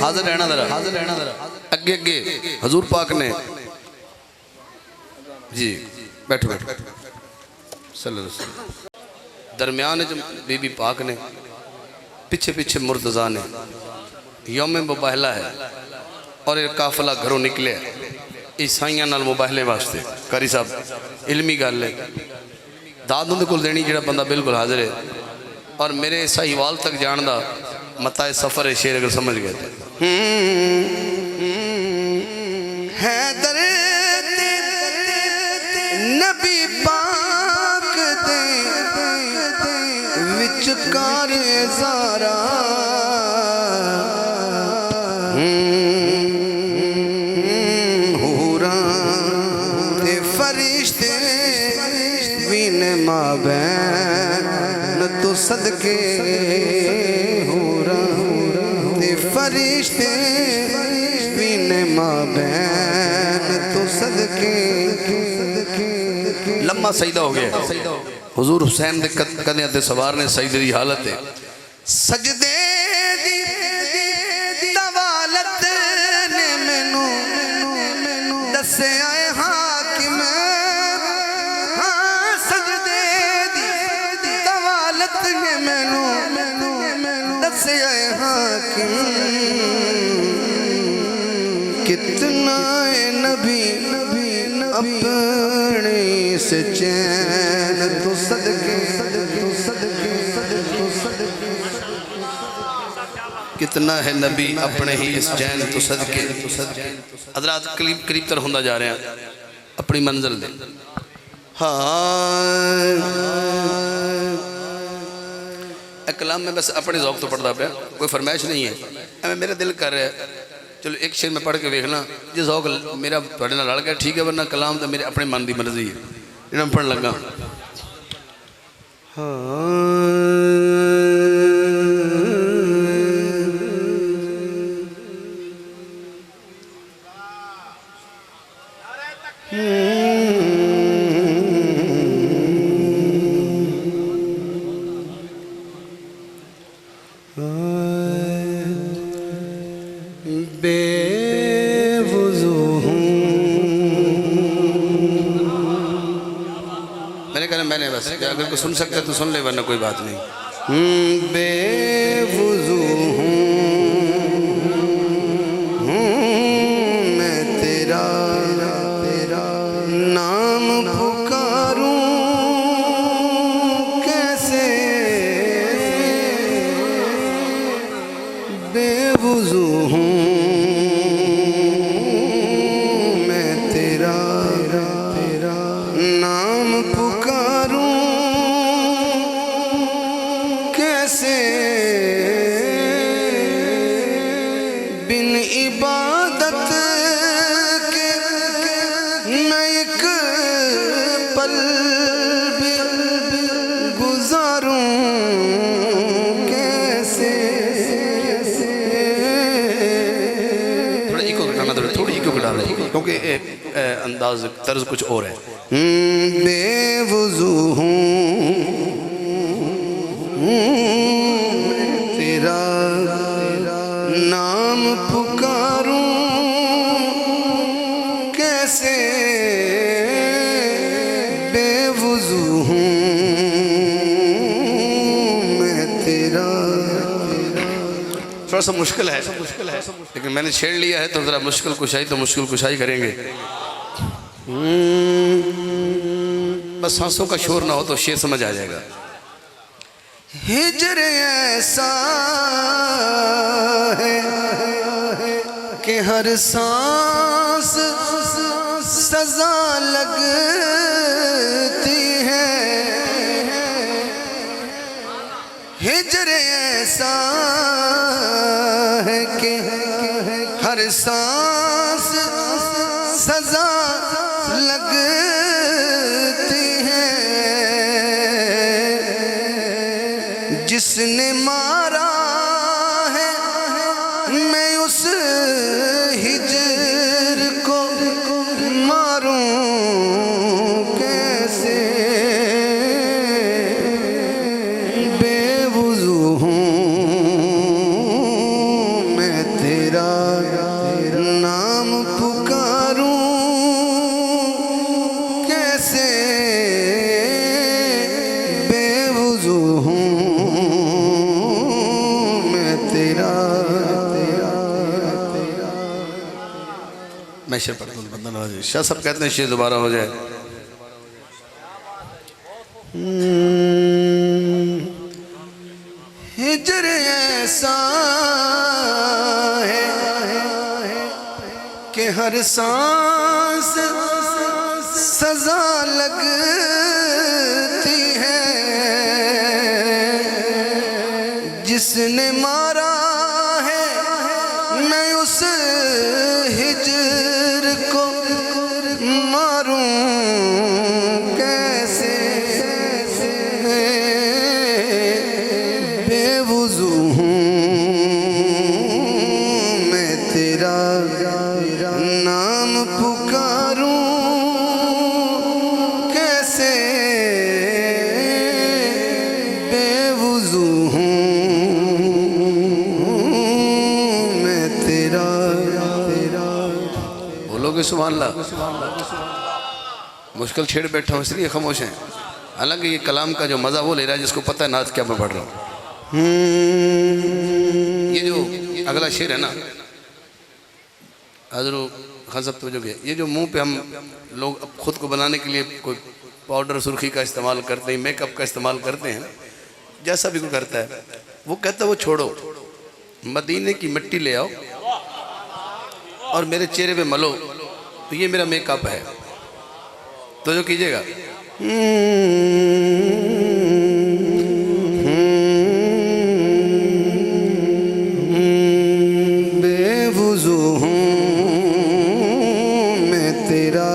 हाजिर रहना जरा अगे अगे हजूर पाक ने जी बैठो बैठो सल्लल्लाहु अलैहि वसल्लम दरमियान बीबी पाक ने पीछे पीछे मुर्तज़ा ने यौम मुबाहला है और एक काफिला घरों निकले ईसाइयां नाल मुबाहले वास्ते कारी साहब इलमी गल है दाद उन्हें को देनी जो बंदा बिल्कुल हाजिर है और मेरे साहिवाल तक जानदा मता सफ़र है शेर अगर समझ गए थे हैदर नबी पाक दे विचकार ज़ारा माबैन तो सदके ते फरिश्ते बिन माबैन तो सदके। लम्मा सईदा हो गया हुजूर हुसैन दे कदियां ते सवार ने सजदे दी हालत है सजदे दी दवालत ने मैनू दस्सिया हाकिम हाँ सजदे दी दवालत ने मैनू दस्सिया हाकिम कितना नबी अपने से चैन तो सदके कितना है नबी अपने ही इस चैन तो सदके हजरात करीब करीब तर होंदा जा रहे हैं अपनी मंजिल दे हाँ कलाम में बस अपने ज़ौक़ तो पढ़ता पाया कोई फरमाइश नहीं है एवं मेरा दिल कर रहा है चलो एक शेर में पढ़ के वेखना जो ज़ौक़ मेरा थोड़े नाल लड़ गया ठीक है वरना कलाम तो मेरे अपने मन की मर्जी है जिन्हें पढ़न लगा बेवुज़ू हूँ मैंने बस अगर कोई सुन सकता है तो सुन ले वरना कोई बात नहीं बेवुज़ू हूँ मैं तेरा नाम पुकारूं कैसे बेवुज़ू हूँ मैं तेरा नाम पुकारूं कैसे बिन इबादत के न एक पल भी गुजारूं कैसे थोड़ा इको घटाना थोड़ी इको घटाना क्योंकि अंदाज तर्ज कुछ और है बेवुज़ू हूँ तेरा नाम पुकारूं कैसे बेवुज़ू हूँ मैं तेरा थोड़ा सा मुश्किल है लेकिन मैंने छेड़ लिया है तो ज़रा मुश्किल कुशाई तो मुश्किल कुशाई करेंगे बस सांसों का शोर ना हो तो शेर समझ आ जाएगा हिजर ऐसा है कि हर सांस सजा लगती है हिजर ऐसा है कि हर सांस सजा लगती है जिसने मारा है मैं उस हिजर को मारूं कैसे बेवुज़ू हूँ मैं तेरा नाम पुकारूं कैसे बेवुज़ू हूँ मैं शेर पढ़ता हूँ बंदा नवाज़ शाह सब कहते हैं शेर दोबारा हो जाए हिजर ऐसा है कि हर सांस सजा लगती है जिसने मारा है मैं उस हिजर को मारूं कैसे बेवुज़ू हूँ मैं तेरा नाम पुकारूं कैसे सुभान अल्लाह। मुश्किल छेड़ बैठा हूँ इसलिए खामोश हैं, हालांकि ये कलाम का जो मज़ा वो ले रहा है जिसको पता है नात क्या मैं पढ़ रहा हूँ। ये जो अगला शेर है ना हज़रत खान साहब तो जो है, ये जो मुंह पे हम लोग खुद को बनाने के लिए कोई पाउडर सुर्खी का इस्तेमाल करते हैं, मेकअप का इस्तेमाल करते हैं, जैसा भी कोई करता है, वो कहता है वो छोड़ो, मदीने की मिट्टी ले आओ और मेरे चेहरे पे मलो, तो ये मेरा मेकअप है। तो जो कीजिएगा बेवुज़ू हूँ मैं तेरा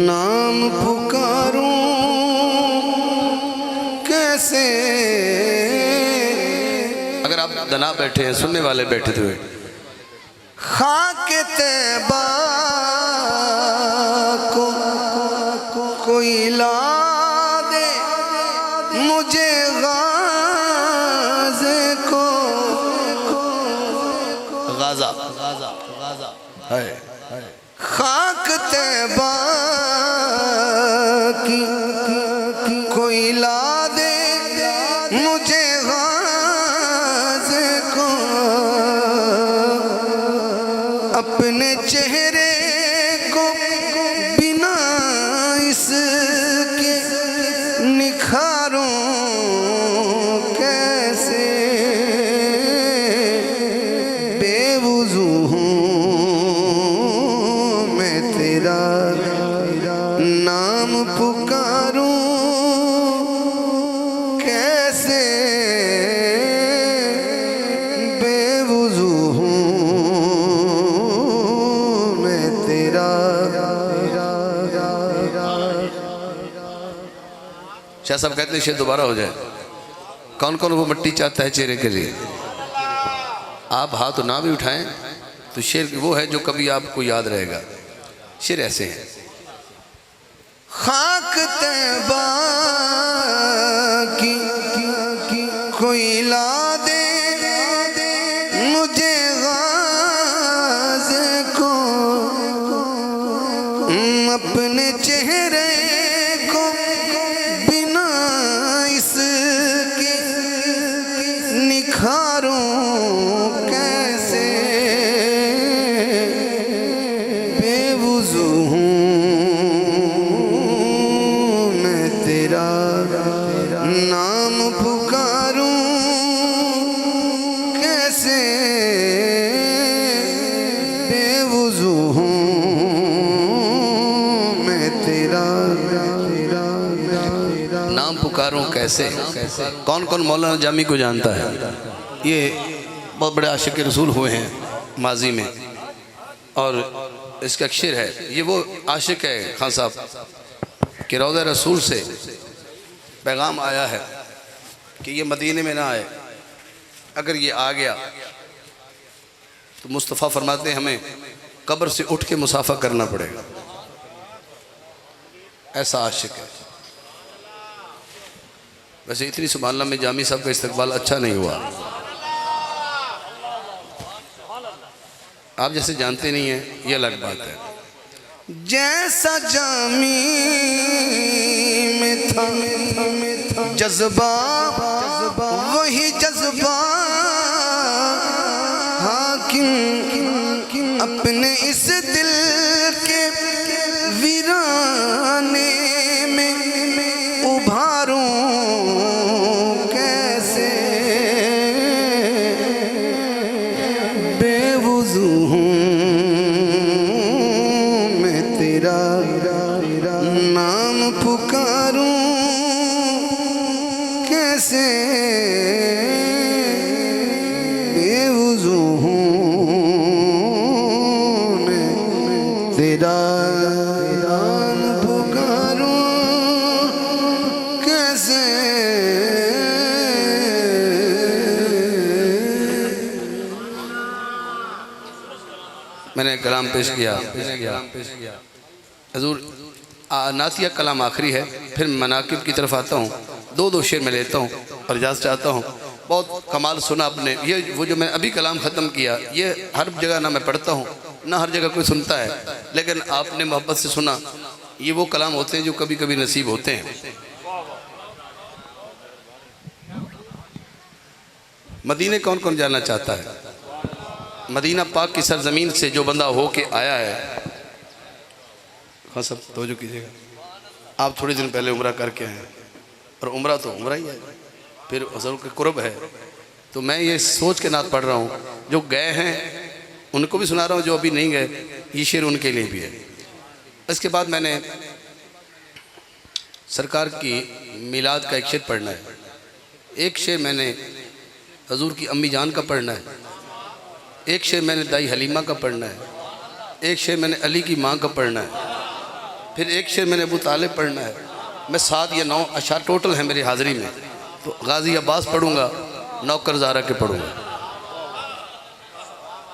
नाम पुकारूं कैसे। अगर आप दना बैठे हैं, सुनने वाले बैठे हुए, खाक तैबा को कोई ला दे मुझे गाज़े को। गाज़ा है खाक तैबा की कोई ला दे मुझे गाज़े को। अपने चेहरे को बिना इसके निखारूं कैसे। बेवुज़ू हूँ मैं तेरा नाम पुकारूं कैसे। बेवुज़ू हूँ मैं तेरा। शाह साहब कहते हैं शेर दोबारा हो जाए। कौन कौन वो मिट्टी चाहता है चेहरे के लिए? आप हाथ ना भी उठाएं तो शेर वो है जो कभी आपको याद रहेगा। शेर ऐसे हैं, खाक तैबा की कोई ला दे मुझे गाज़े को। अपने चेहरे को बिना इसके निखारूं कैसे। बेवुज़ू हूँ मैं तेरा नाम पुकारूं कैसे। बेवुज़ू हूँ मैं तेरा नाम पुकारूं कैसे। कौन कौन मौलाना जामी को जानता है? ये बहुत बड़े आशिक रसूल हुए हैं माजी में, और इसका एक शेर है। ये वो आशिक है खान साहब कि रौज़ा रसूल से पैगाम आया है कि ये मदीने में ना आए, अगर ये आ गया तो मुस्तफ़ा फरमाते हैं हमें कब्र से उठ के मुसाफा करना पड़ेगा। ऐसा आशिक है। वैसे इतनी सुभान अल्लाह में जामी साहब का इस्तकबाल अच्छा नहीं हुआ। आप जैसे जानते नहीं हैं ये अलग बात है। जैसा जामी में था जज्बा वही जज्बा हाकिम अपने इस दिल के वीराने में उभारूं कैसे। बेवुज़ू हूँ मैं तेरा नाम पुकारूं कैसे। बेवुज़ू हूँ मैं तेरा नाम पुकारूं कैसे। मैंने कलाम पेश किया। हजूर नातिया कलाम आखिरी है, फिर मनाकिब की तरफ आता हूँ। दो शेर में लेता हूँ और इजाज़त चाहता हूँ। बहुत कमाल सुना आपने। ये वो जो मैं अभी कलाम ख़त्म किया, ये हर जगह ना मैं पढ़ता हूँ ना हर जगह कोई सुनता है, लेकिन आपने मोहब्बत से सुना। ये वो कलाम होते हैं जो कभी कभी नसीब होते हैं। मदीने कौन कौन जाना चाहता है? मदीना पाक की सरजमीन से जो बंदा हो के आया है, हाँ सब तवज्जो कीजिएगा। आप थोड़े दिन पहले उम्रा करके आए, और उम्रा तो उम्रा ही है, फिर हज़ूर के कुर्ब है। तो मैं ये सोच के नात पढ़ रहा हूँ, जो गए हैं उनको भी सुना रहा हूँ, जो अभी नहीं गए ये शेर उनके लिए भी है। इसके बाद मैंने सरकार की मिलाद का एक शेर पढ़ना है। एक शेर मैंने हजूर की अम्मी जान का पढ़ना है, एक शेर मैंने दाई हलीमा का पढ़ना है, एक शेर मैंने अली की माँ का पढ़ना है, फिर एक शेर मैंने अबू तालिब पढ़ना है। मैं 7 या 9 अशार टोटल है मेरी हाज़िरी में। तो गाजी अब्बास पढ़ूँगा, नौकर ज़ारा के पढ़ूँगा।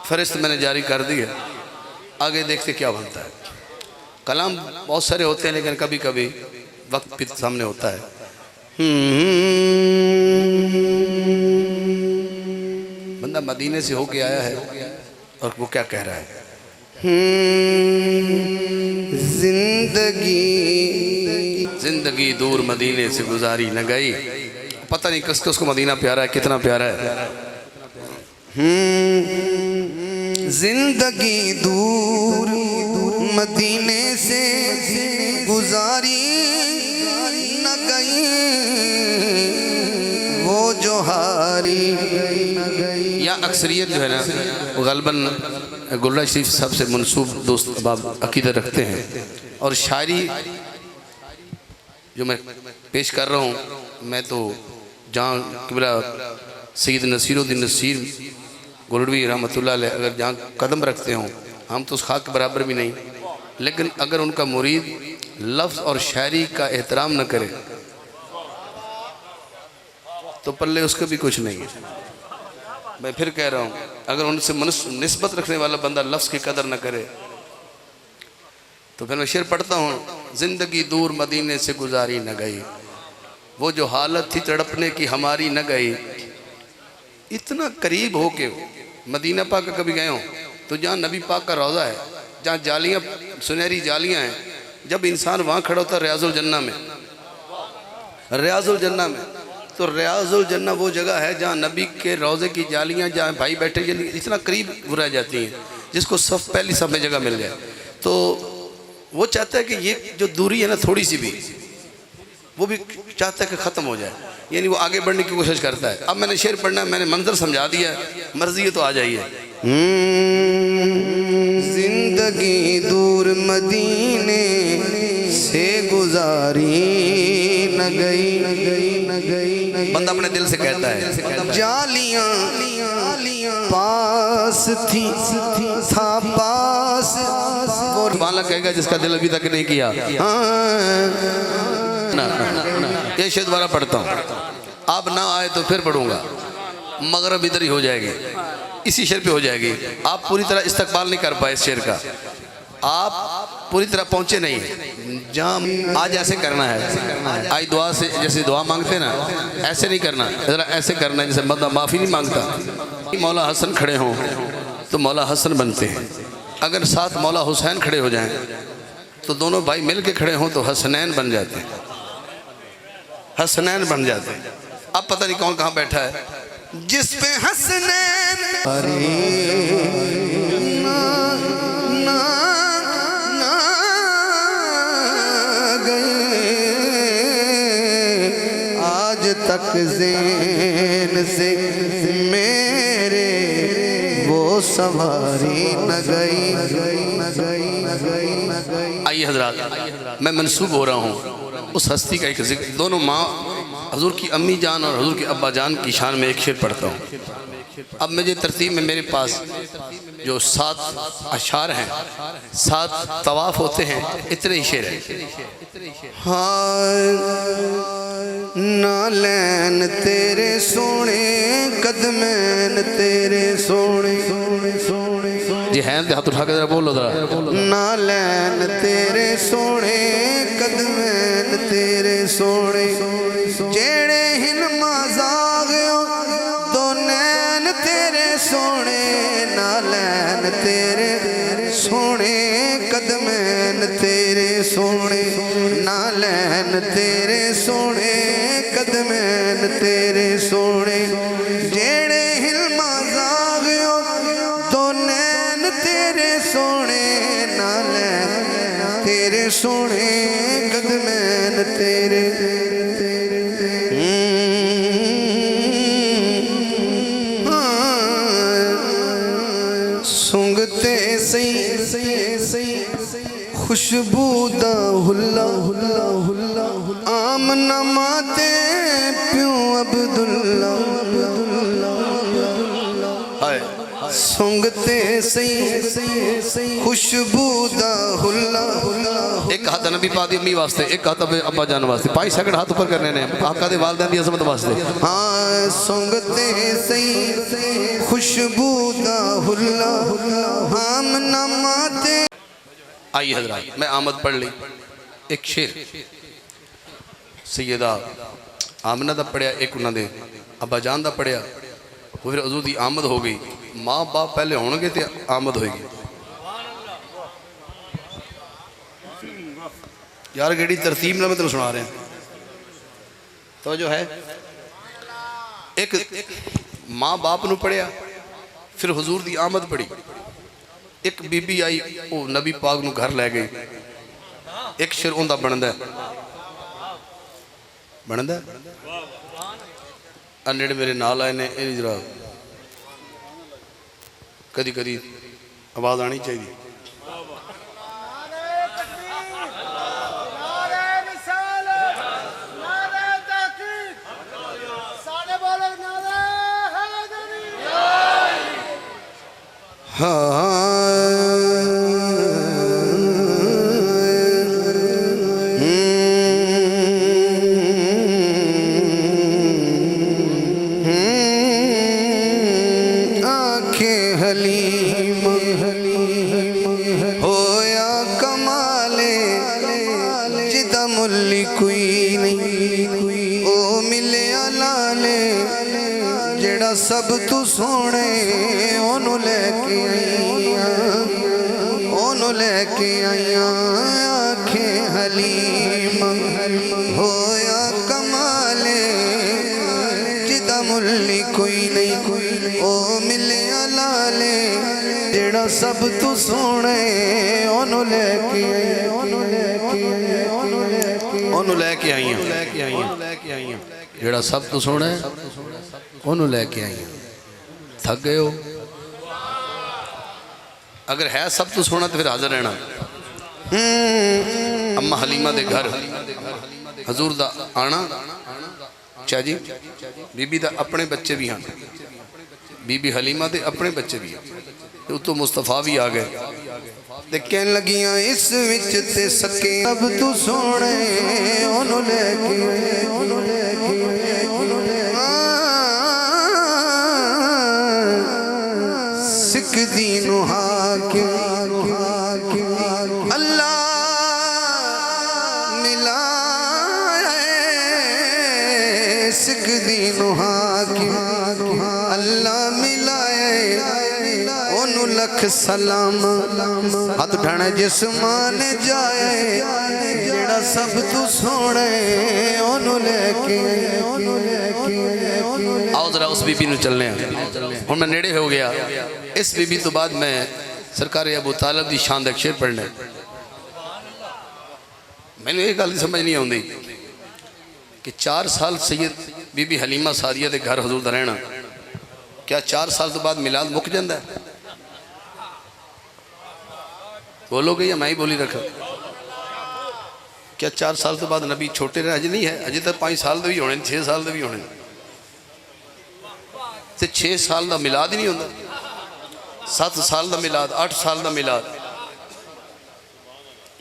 फ़हरिस्त मैंने जारी कर दी है, आगे देखते क्या बनता है। कलाम बहुत सारे होते हैं, लेकिन कभी कभी वक्त भी सामने होता है। बंदा मदीने से होके आया है और वो क्या कह रहा है? जिंदगी दूर मदीने से गुजारी न गई। पता नहीं किसको उसको मदीना प्यारा है, कितना प्यारा है। जिंदगी दूर मदीने से गुजारी न गई, वो जो हारी या अक्सरियत जो है ना, वो गलबन गुल्ला शरीफ साहब से मनसूब दोस्त अहबाब अकीदत रखते हैं। और शायरी जो मैं पेश कर रहा हूँ, मैं तो जहाँ किबला सैयद नसीरुद्दीन नसीर गोलडवी रहमतुल्लाह अलैह अगर जहाँ कदम रखते हों, हम तो उस खाक के बराबर भी नहीं, लेकिन अगर उनका मुरीद लफ्ज़ और शायरी का एहतराम न करे तो पल्ले उसको भी कुछ नहीं है। मैं फिर कह रहा हूँ, अगर उनसे निस्बत रखने वाला बंदा लफ्ज़ की कदर न करे तो फिर मैं शेर पढ़ता हूँ। ज़िंदगी दूर मदीने से गुजारी न गई, वो जो हालत थी तड़पने की हमारी न गई। इतना करीब हो के मदीना पाक का कभी गए हो तो जहाँ नबी पाक का रोज़ा है, जहाँ जालियाँ सुनहरी जालियाँ हैं, जब इंसान वहाँ खड़ा होता है रियाजुल जन्ना में, रियाजुल जन्ना में, तो रियाजुल जन्ना वो जगह है जहाँ नबी के रोज़े की जालियाँ जहाँ भाई बैठे इतना करीब रह जाती हैं, जिसको सब पहली सब में जगह मिल जाए। तो वो चाहता है कि ये जो दूरी है ना थोड़ी सी भी, वो भी चाहता है कि ख़त्म हो जाए, यानी वो आगे बढ़ने की कोशिश करता है। अब मैंने शेर पढ़ना है, मैंने मंजर समझा दिया है, मर्जी है तो आ जाइए। जिंदगी दूर मदीने से गुजारी न गई, बंदा अपने दिल से कहता है। जालियां पास थी था पास, और माला कहेगा जिसका दिल अभी तक नहीं किया। ना ये शेर दोबारा पढ़ता हूँ, आप ना आए तो फिर पढ़ूंगा। मगरब इधर ही हो जाएगी, इसी शेर पे हो जाएगी। आप पूरी तरह इस्तकबाल नहीं कर पाए इस शेर का, आप पूरी तरह पहुंचे नहीं। जहाँ आज ऐसे करना है, आज दुआ से जैसे दुआ मांगते ना ऐसे नहीं करना, ज़रा ऐसे करना है जैसे बंदा माफ़ी नहीं मांगता। मौला हसन खड़े हों तो मौला हसन बनते हैं, अगर साथ मौला हुसैन खड़े हो जाएं तो दोनों भाई मिल के खड़े हों तो हसनैन बन जाते हैं, हसनैन बन जाते हैं। अब पता नहीं कौन कहाँ बैठा है जिस पे हसनैन अरे ना ना ना गए, आज तक ज़ेन से मेरे वो सवारी न गई। आइए हजरात, मैं मंसूब हो रहा हूँ उस हस्ती का एक जिक्र। दोनों माँ हजूर की अम्मी जान और हजूर के अब्बा जान की शान में एक शेर पढ़ता हूँ। अब मुझे तरतीब में मेरे पास जो 7 अशार हैं, 7 तवाफ़ होते हैं, इतने ही शेर हैं। हाँ नालैन तेरे सोने कदमैन तेरे सोने जी हैं तो हाथ उठा के जरा बोलो जरा। नालैन तेरे सोने कदमैन तेरे सोने जेड़े हिन माज़ागियो दो नैन तेरे सोने नालैन तेरे नैन तेरे सोने कदमैन तेरे सोने जेड़े हिलमा जागियो तो नैन तेरे सोने नालैन तेरे सोने कदमैन तेरे सुंगते सही खुशबू दा हुल्ला हुल्ला हुल्ला आम नमाते प्यों अब्दुल्ला सुंगते सही खुशबू दा हुल्ला हुल्ला। एक हाथ नबी पाक दी अम्मी वास्ते, एक हाथ अब्बा जान वास्ते, 5 सेकंड हाथ ऊपर करने ने आका दे वालिदैन दी अजमत वास्ते। हाँ सुंगते सही खुशबू दा हुल्ला आम नमाते। आई हजरात, मैं आमद पढ़ ली। एक शेर सैयदा आमना दा पढ़िया, एक उन्होंने अब्बा जान दा पढ़िया, फिर हजूर दी आमद हो गई। माँ बाप पहले होंगे तो आमद होगी। यार केड़ी तरतीब ना मैं तेन सुना रहा तो जो है एक माँ बाप नू पढ़िया, फिर हजूर दी आमद पढ़ी। एक बीबी आई वो नबी पाक नू घर लै गई। एक शेर उनका बनता नेड़े मेरे नाल आए ने, जरा कदी कदी आवाज आनी चाहिए। सब तू सोने ओनू लेके आईया, ओनू लेके आईया आखे हलीम होया कमाले जिदा मुल्ली कोई नहीं ओ मिले लाले जेड़ा सब तू सोने ओनू लेके आईया, ओनू लेके आईया जेड़ा सब तू सोना है ओनू लेके आई। थक गए हो? अगर है सब तो सोना तो फिर हाजिर रहना। अम्मा हलीमा दे घर हजूर दा आना, अच्छा जी बीबी दा अपने बच्चे भी हैं, बीबी हलीमा दे अपने बच्चे भी हैं, उतो मुस्तफा भी आ गए। ते कहन लगियां इस विच ते सके अब तू सोने ओनू लेके सिख दीनु हाकिम अल्लाह मिलाए, सिख दीनु हाकिम अल्लाह मिलाए ओनू लख सलाम। हाथ उठाना जिसमान जाए जेड़ा सब तू सोने ओनू लेके आओ जरा उस बीबी नू चलने हूँ मैं नेड़े हो गया। इस बीबी तो बाद मैं सरकार अबू तालिब की शान एक शेर पढ़ना। मैंने ये गल समझ नहीं आती कि 4 साल सैयद बीबी हलीमा सादिया के घर हजूर दा रहना, क्या 4 साल तो बाद मिलाद मुक जाता है? बोलोगे या मैं ही बोली रखा? क्या 4 साल तो बाद नबी छोटे रहे? अजे नहीं है, अजे तो 5 साल के भी होने, 6 साल के भी होने, तो 6 साल का मिलाद ही नहीं होता। 7 साल का मिलाद, 8 साल का मिलाद।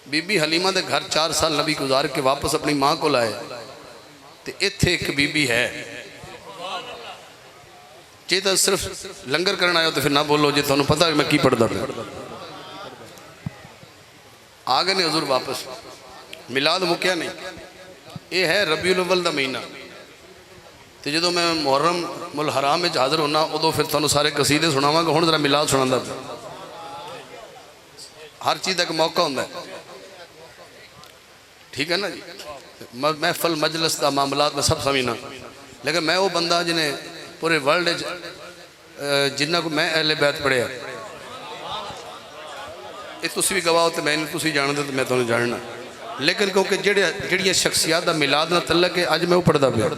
बीबी हलीमा के घर 4 साल नबी गुजार के वापस अपनी माँ को लाए, तो इत्थे एक बीबी है। जे तो सिर्फ लंगर करना आयो तो फिर ना बोलो, जे तुहानू पता है मैं की पढ़दा पिया। आ गए ने हजूर वापस, मिलाद मुक्या नहीं। ये है रबीउल अव्वल का महीना। तो जो मैं मुहर्रम मुल हराम में हाजिर होना उदों फिर तुहानू सारे कसीदे सुनावांगा। हुण जरा मिलाद सुनांदा। हर चीज़ का एक मौका होंदा है। ठीक है ना जी। महफल मजलिस का मामलात में सब समझना, लेकिन मैं वो बंदा जिन्हें पूरे वर्ल्ड जिन्ना को मैं अहले बैत पढ़िया, ये तुसी भी गवाह तो मैं तुसी जानते तो मैं तुम्हें जानना, लेकिन क्योंकि जड़ियाँ शख्सियात का मिलाद ना तलक है, अज मैं वो पढ़ता पाया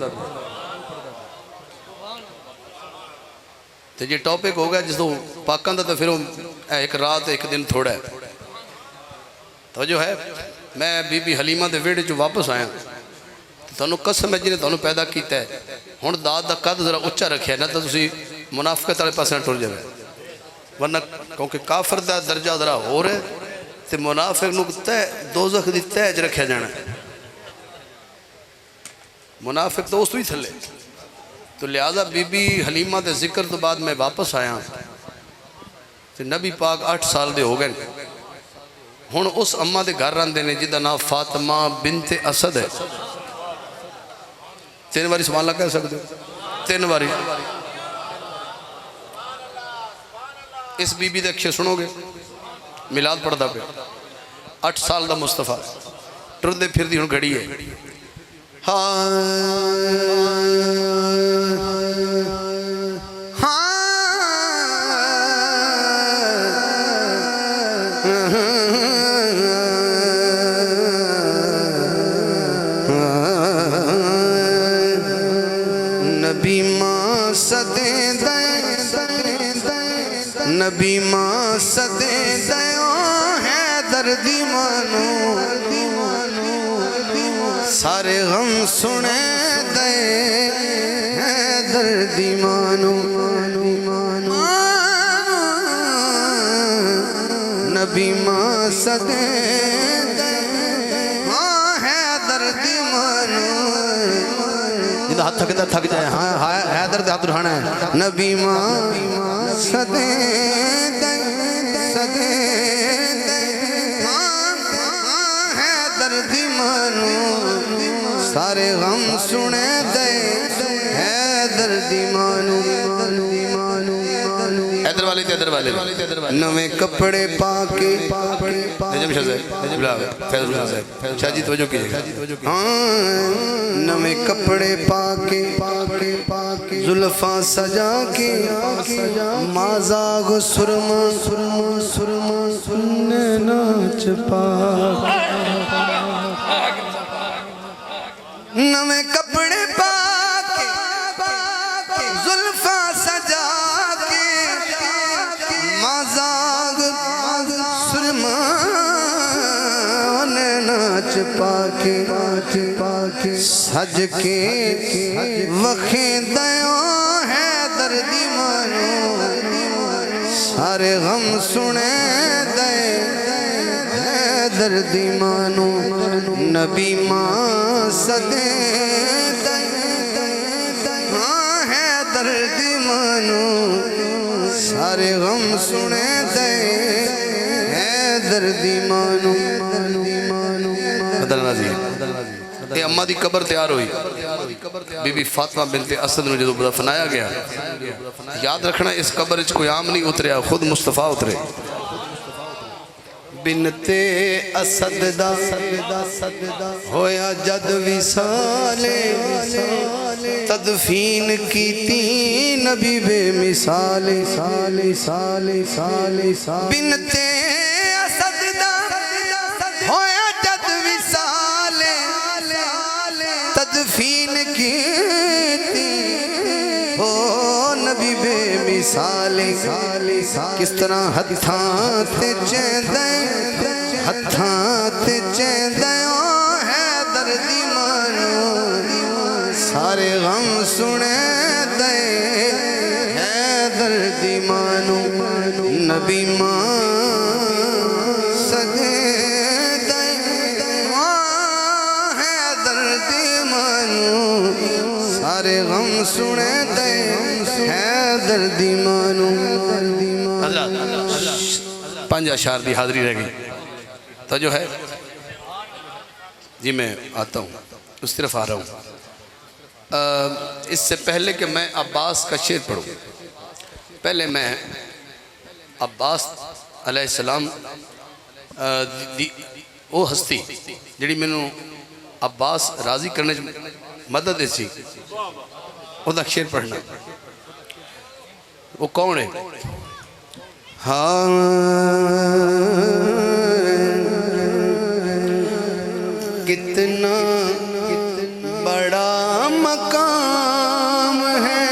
तो जी टॉपिक हो गया जिसों पाकों का, तो फिर एक रात एक दिन थोड़ा है। तो जो है मैं बीबी हलीमा के वेड़े चो वापस आया, तुहानू कसम है जिन्हें तुहानू पैदा किया है, हुण दाद का कद जरा उच्चा रखिया ना तो तुसी मुनाफिकत वाले पासे टुर जाए, वरना क्योंकि काफर का दर्जा जरा हो रहा है तो मुनाफिक नूं तय दोज़ख दी तह च रखा जाना, मुनाफिक तो उस भी थले। तो लिहाजा बीबी हलीमा के जिक्र तो बाद मैं वापस आया तो नबी पाक 8 साल के हो गए, हुण उस अम्मा के घर रहिंदे ने जिहदा नाम फातिमा बिनते असद है। 3 बारी सुभान अल्लाह कह सकते हो, 3 बारी। इस बीबी के अक्षे सुनोगे, मिलाद पढ़ता पे 8 साल का मुस्तफा टुरदे फिरदी हुण घड़ी है। नबी माँ सदे नबी माँ सदे दयो है दर्दी मानो, सारे गम सुने दे है दर्दी मानो। नबी माँ सदे है दर्दी मानो, जिदा हाथ थकता थक जाए, हाँ है दर्द हाथ उठाना है। नबी माँ सदे सदे है दर्दी मानो, सारे गम सुने दे है दर्दी मानो। इधर वाले नवे कपड़े पाके शाहजी तवज्जो कीजिएगा। नवे कपड़े पाके जुल्फा सजा के माजाग सुरमा सुरमा सुरमा सुनने नाच पाके, नवे कपड़े पाके जुल्फा सजा के माजाग सुरमा नाच पाके सज के वखे दयो है दर्दी मानो, सारे गम सुने दे है दर्दी मानो। नबी माँ सदे है दर्दी मानो, सारे गम सुने दे है दर्दी मानो। ये अम्मा की कबर तैयार हुई, बीबी फातिमा बिनते असद ने जो दफनाया गया, याद रखना इस कबर च कोई आम नहीं उतरिया, खुद मुस्तफा उतरे। बिनते असद दा होया जद विसाले, तदफीन कीती नबी बेमिसाले, साले साले साले साले। बिनते असद दा होया जद विसाले, तदफीन कीती हो नबी बेमिसाले। किस तरह हत्थां ते चेंदे हत्थां ते चेंदे है दर्दी मानो, सारे गम सुने दे है दर्दी मानो। नबी माँ सदे दे है दर्दी मानो, सारे गम सुने दे है दर्दी मानो। 5 अशार की हाजिरी रह गई। तो जो है जी मैं आता हूँ उस तरफ आ रहा हूँ। इससे पहले कि मैं अब्बास का शेर पढ़ूँ, पहले मैं अब्बास अलैहिस्सलाम वो हस्ती जिहड़ी मैनू अब्बास राजी करने च मदद सी ਉਹਦਾ शेर पढ़ना। वो कौन है? हाँ कितना बड़ा मकाम है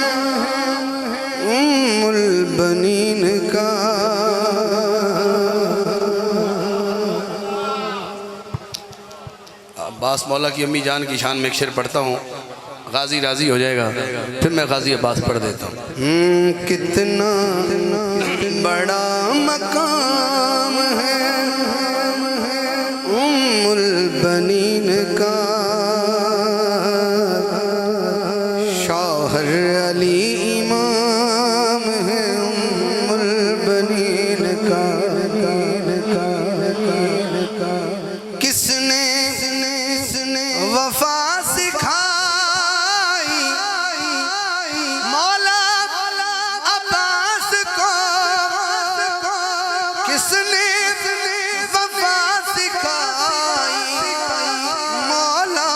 उम्मुल बनीन का। अब्बास मौला की अम्मी जान की शान में एक शेर पढ़ता हूँ, गाजी राजी हो जाएगा, फिर मैं गाजी अब्बास पढ़ देता हूँ। कितना बड़ा मकाम है उम्मुल बनीन का। शौहर अली इमाम है उम्मुल बनीन का। किसने वफा सिखाई मौला अब्बास को। किसने वफा सिखाई मौला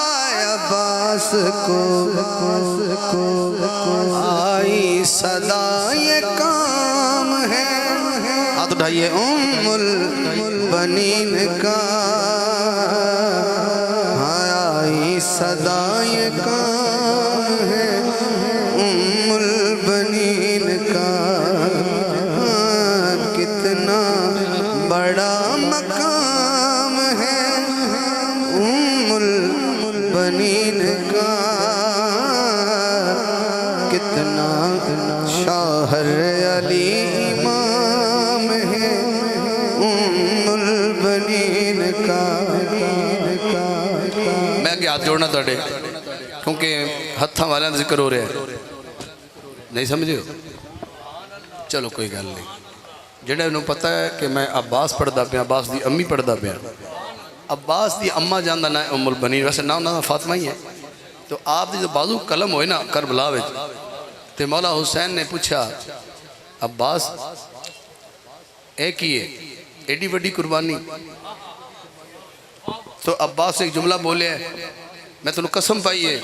अब्बास को। आई सदा ये काम है, हाथ उठाइए, उम्मुल बनीन का। आई सदा ये काम है उम्मुल बनीन का। कितना बड़ा मकाम है उम्मुल बनीन का। कितना शौहर अली इमाम है उम्मुल बनीन का। मैं अगे हाथ जोड़ना तुहाडे, क्योंकि हत्थां वालियां दा जिक्र हो रहा है, नहीं समझे हो? चलो कोई गल नहीं। जिहड़ा इन्हूं पता है कि मैं अब्बास पढ़दा पिया, अब्बास दी अम्मी पढ़दा पिया। अब्बास दी अम्मा जान दा नाम उम्मुल बनीन, वैसे नाम उन्हां दा फातिमा ही है। तो आप दी जो बाजू कलम होए ना करबला विच, ते मौला हुसैन ने पूछा अब्बास ए की है एडी वड्डी कुर्बानी? तो अब्बास एक जुमला बोले, मैं तुम कसम पाई है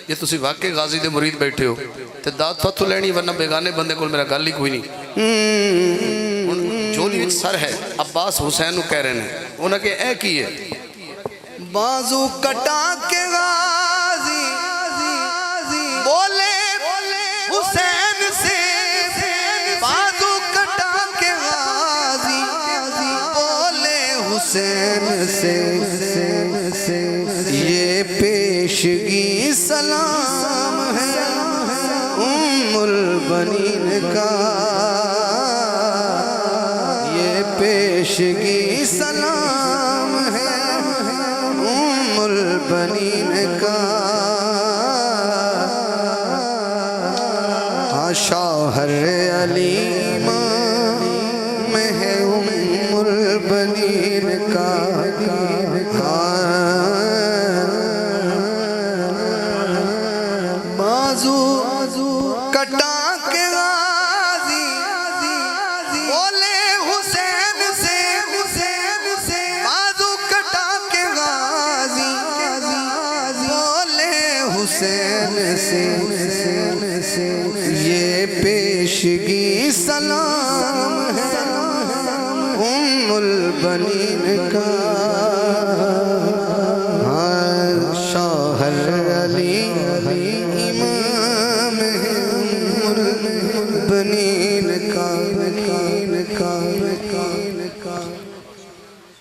जे तुसी वाकई गाजी दे मुरीद बैठे हो तो दात फतू लैनी, वरना बेगाने बंदे को मेरा गल ही कोई नहीं। झोली विच सर है, अब्बास हुसैन को कह रहे हैं, उन्हें के ए की है? बाजू कटा के गाजी बोले हुसैन से। बाजू कटा के गाजी बोले हुसैन से। ये पेशगी सलाम है उम्मुल बनीन का। ये पेशगी सलाम है उम्मुल बनीन का। शौहर अली इमाम है उम्मुल बनीन का। बाजू कटा के गाजी बोले हुसैन से। बाजू कटा के गाजी बोले हुसैन से। ये पेशगी सलाम है उम्मुल बनीन का। शौहर अली इमाम है उम्मुल बनीन का।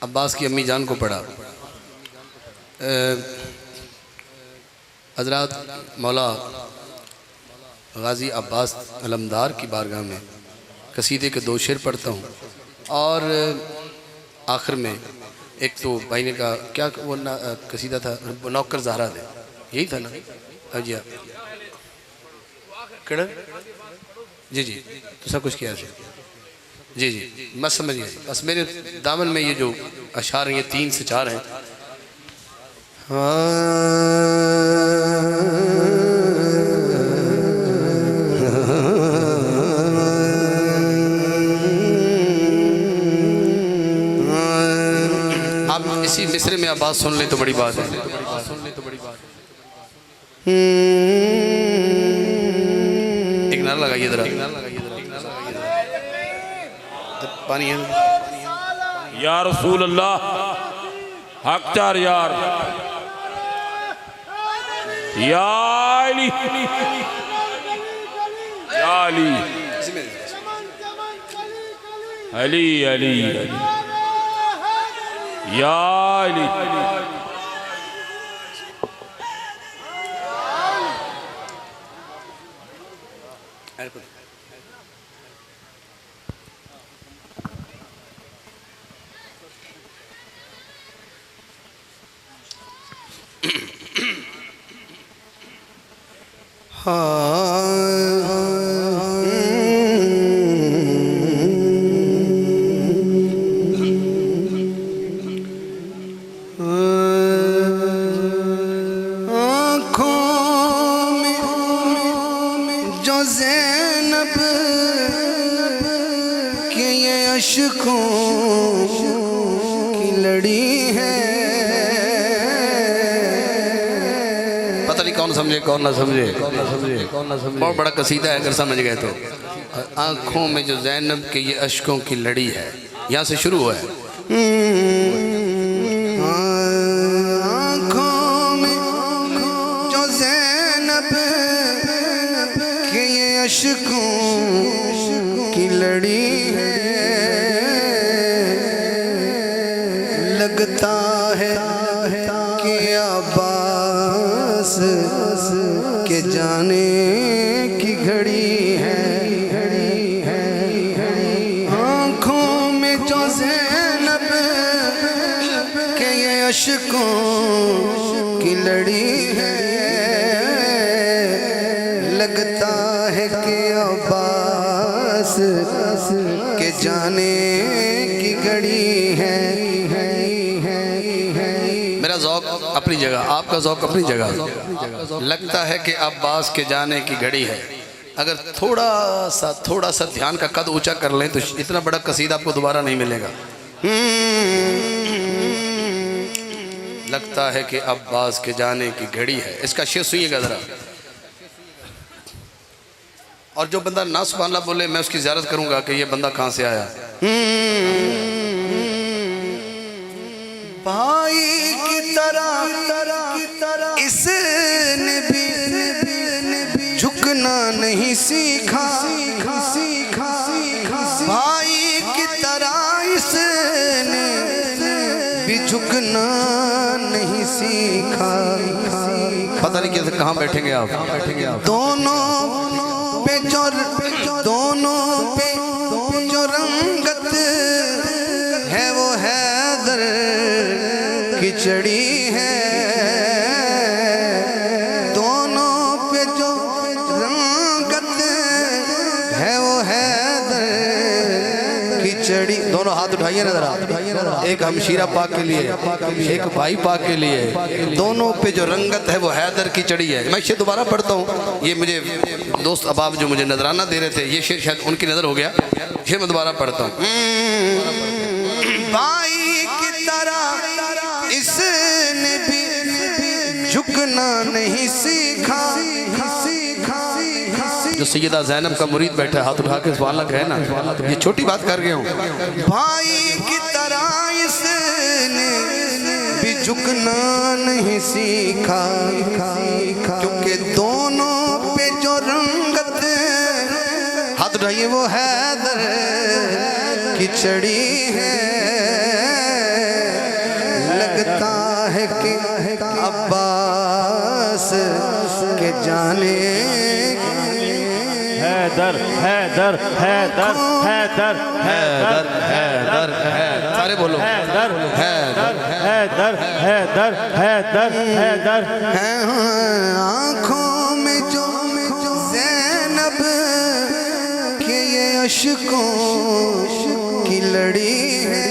अब्बास की अम्मी जान को पढ़ा। हजरत मौला गाजी अब्बास अलमदार की बारगाह में कसीदे के 2 शेर पढ़ता हूँ, और आखिर में एक तो भाई ने कहा क्या वो कसीदा था, नौकर ज़हरा दे, यही था ना? हाँ जी, कड़ा जी जी तो सब कुछ किया जी जी मैं समझ गया। बस मेरे दामन में ये जो अशार हैं ये 3 से 4 हैं। आप इसी मिसरे में आवाज सुन ले तो बड़ी बात है। एक नारा लगाइए जरा, पानी है या रसूल अल्लाह हक चार यार या अली या अली अली अली या अली जो ज़ैनब के ये अश्कों की लड़ी है। पता नहीं कौन समझे कौन ना समझे, बहुत बड़ा कसीदा है अगर समझ गए तो। आँखों में जो ज़ैनब के ये अश्कों की लड़ी है, यहाँ से शुरू हुआ है। आँखों में जो ज़ैनब के ये अश्कों की लड़ी है, लगता है कि अब्बास के जाने की घड़ी है। आँखों में जो ज़ैनब के ये अश्कों की लड़ी है, लगता है कि अब्बास के जाने की घड़ी है। मेरा ज़ौक़ अपनी जगह, आपका ज़ौक़ अपनी जगह। लगता है कि अब्बास के जाने की घड़ी है। अगर थोड़ा सा ध्यान का कद ऊंचा कर लें तो इतना बड़ा कसीदा आपको दोबारा नहीं मिलेगा। लगता है कि अब्बास के जाने की घड़ी है। इसका शेर सुनिएगा ज़रा। और जो बंदा ना सुभान अल्लाह बोले मैं उसकी ज़ियारत करूंगा कि ये बंदा कहाँ से आया। भाई की तरह इसने भी झुकना नहीं सीखा। भाई की तरह इसने भी झुकना नहीं सीखा। पता नहीं कैसे कहाँ बैठेंगे आप। दोनों पे जो रंगत है वो हैदर की चढ़ी है। दोनों पे जो रंगत है वो हैदर की चढ़ी। दोनों हाथ उठाइए ना जरा, एक हमशीरा पाक के लिए, एक भाई पाक के लिए। दोनों पे जो रंगत है वो हैदर की चढ़ी है। मैं शेर दोबारा पढ़ता हूँ। ये मुझे दोस्त अबाब जो मुझे नजराना दे रहे थे, ये शेर शायद उनकी नज़र हो गया। शेर मैं दोबारा पढ़ता हूँ। भाई की तरह इसने भी झुकना नहीं सीखा। जो सैयदा ज़ैनब का मुरीद बैठा है हाथ उठा के सुभान अल्लाह कहे ना, ये छोटी बात कर गया हूँ। भाई की तरह इसने भी झुकना नहीं सीखा, क्योंकि दोनों पे जो रंगत हाथ उठाइए वो हैदर की चढ़ी है। लगता है कि अब्बास के जाने हैदर हैदर हैदर हैदर हैदर हैदर सारे बोलो हैदर हैदर हैदर हैदर हैदर हैदर। आँखों में जो ज़ैनब के ये अश्कों की लड़ी है,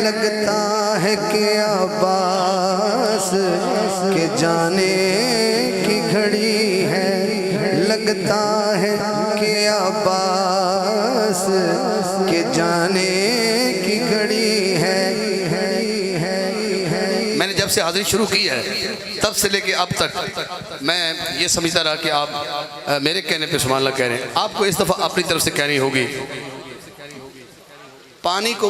लगता है कि अब्बास के जाने की घड़ी है। लगता है कि अब्बास के जाने की घड़ी है। से हाजिरी शुरू की है तब से लेके अब तक मैं ये समझता रहा कि आप मेरे कहने पे सुभान अल्लाह कह रहे हैं। आपको इस दफ़ा अपनी तरफ से कहनी होगी। पानी को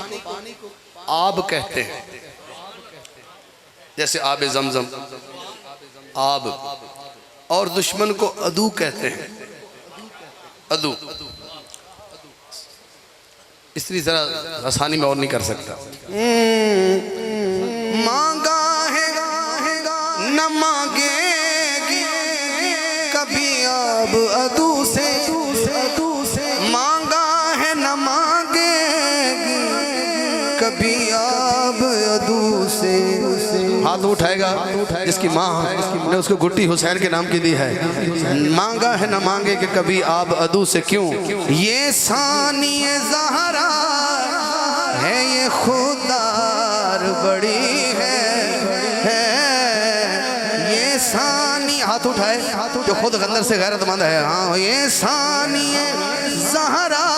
आब कहते हैं, जैसे आब जमजम आब, और दुश्मन को अदू कहते हैं, अदू। इतनी जरा आसानी में और नहीं कर सकता। मांगा है न मांगेगी कभी अब अदू से, मांगा है न मांगेगी कभी अब अदू से। हाथ उठाएगा जिसकी माँ ने उसको गुट्टी हुसैन के नाम की दी है। मांगा है न मांगे कि कभी आप अदू से क्यों, ये सानिए ज़हरा है ये खुदार बड़ी है ये सानी। हाथ उठाए जो खुद अंदर से गैरतमंद है। हाँ, ये सानिए ज़हरा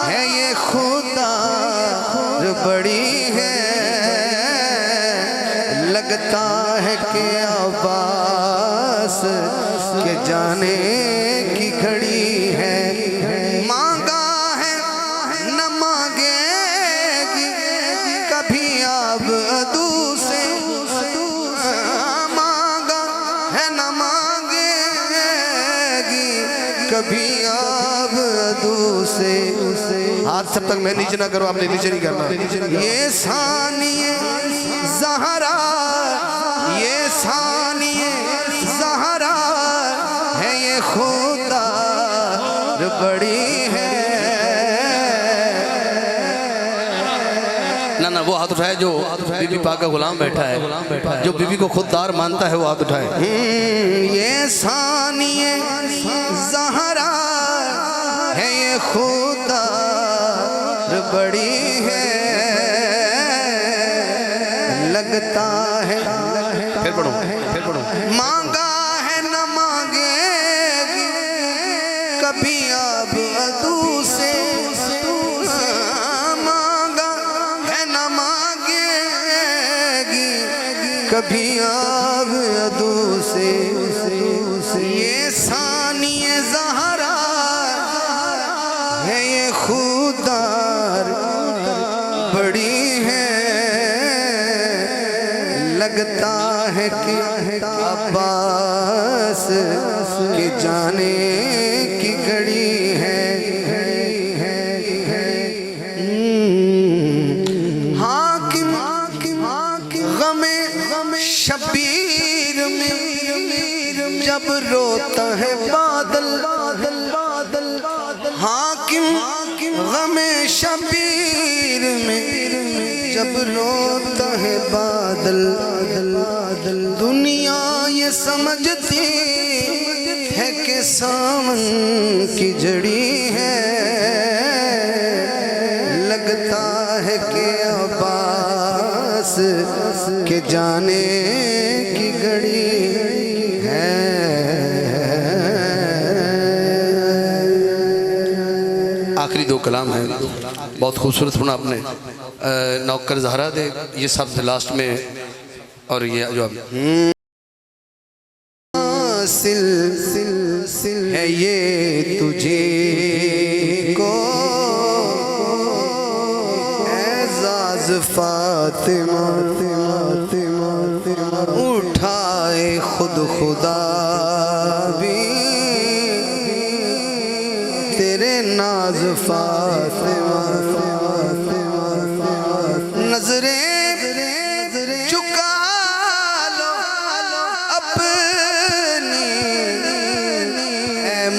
है ये खुदार बड़ी है। लगता है कि अब्बास के जाने की घड़ी है। मांगा है न मांगेगी कभी अब अदू से, मांगा है न मांगेगी कभी अब अदू से। हाथ जब तक मैं नीचे ना करूं आपने नीचे नहीं करना। ये सानिए ज़हरा, ये सानिए ज़हरा है ये खुदा बड़ी है। ना ना वो हाथ उठाए जो बीबी पाक का गुलाम बैठा है, जो बीबी को खुददार मानता है वो हाथ उठाए। ये सानिए ज़हरा है ये खुदा बड़ी है। लगता है फिर पढ़ो। मांगा है न मांगेगी कभी अब अदू से, मांगा है न मांगेगी कभी अब अदू से। ये सानिए ज़हरा है ये खुदार बड़ी है। लगता है कि अब्बास के जाने की घड़ी है। हाकिम गमे शबीर में जब रोता है बादल, हाकिम गमे शबीर में जब रोता है बादल, दुनिया ये समझती है कि सावन की जड़ी है। लगता है कि अब्बास के जाने की घड़ी है। आखिरी दो कलाम है, बहुत खूबसूरत होना अपने नौकर ज़हरा दे, ये सब लास्ट में। और ये जो सिल है ये तुझे को एज़ाज़ फातिमा, उठाए खुद खुदा भी तेरे नाज फातिमा। नजरे चुका लो अपनी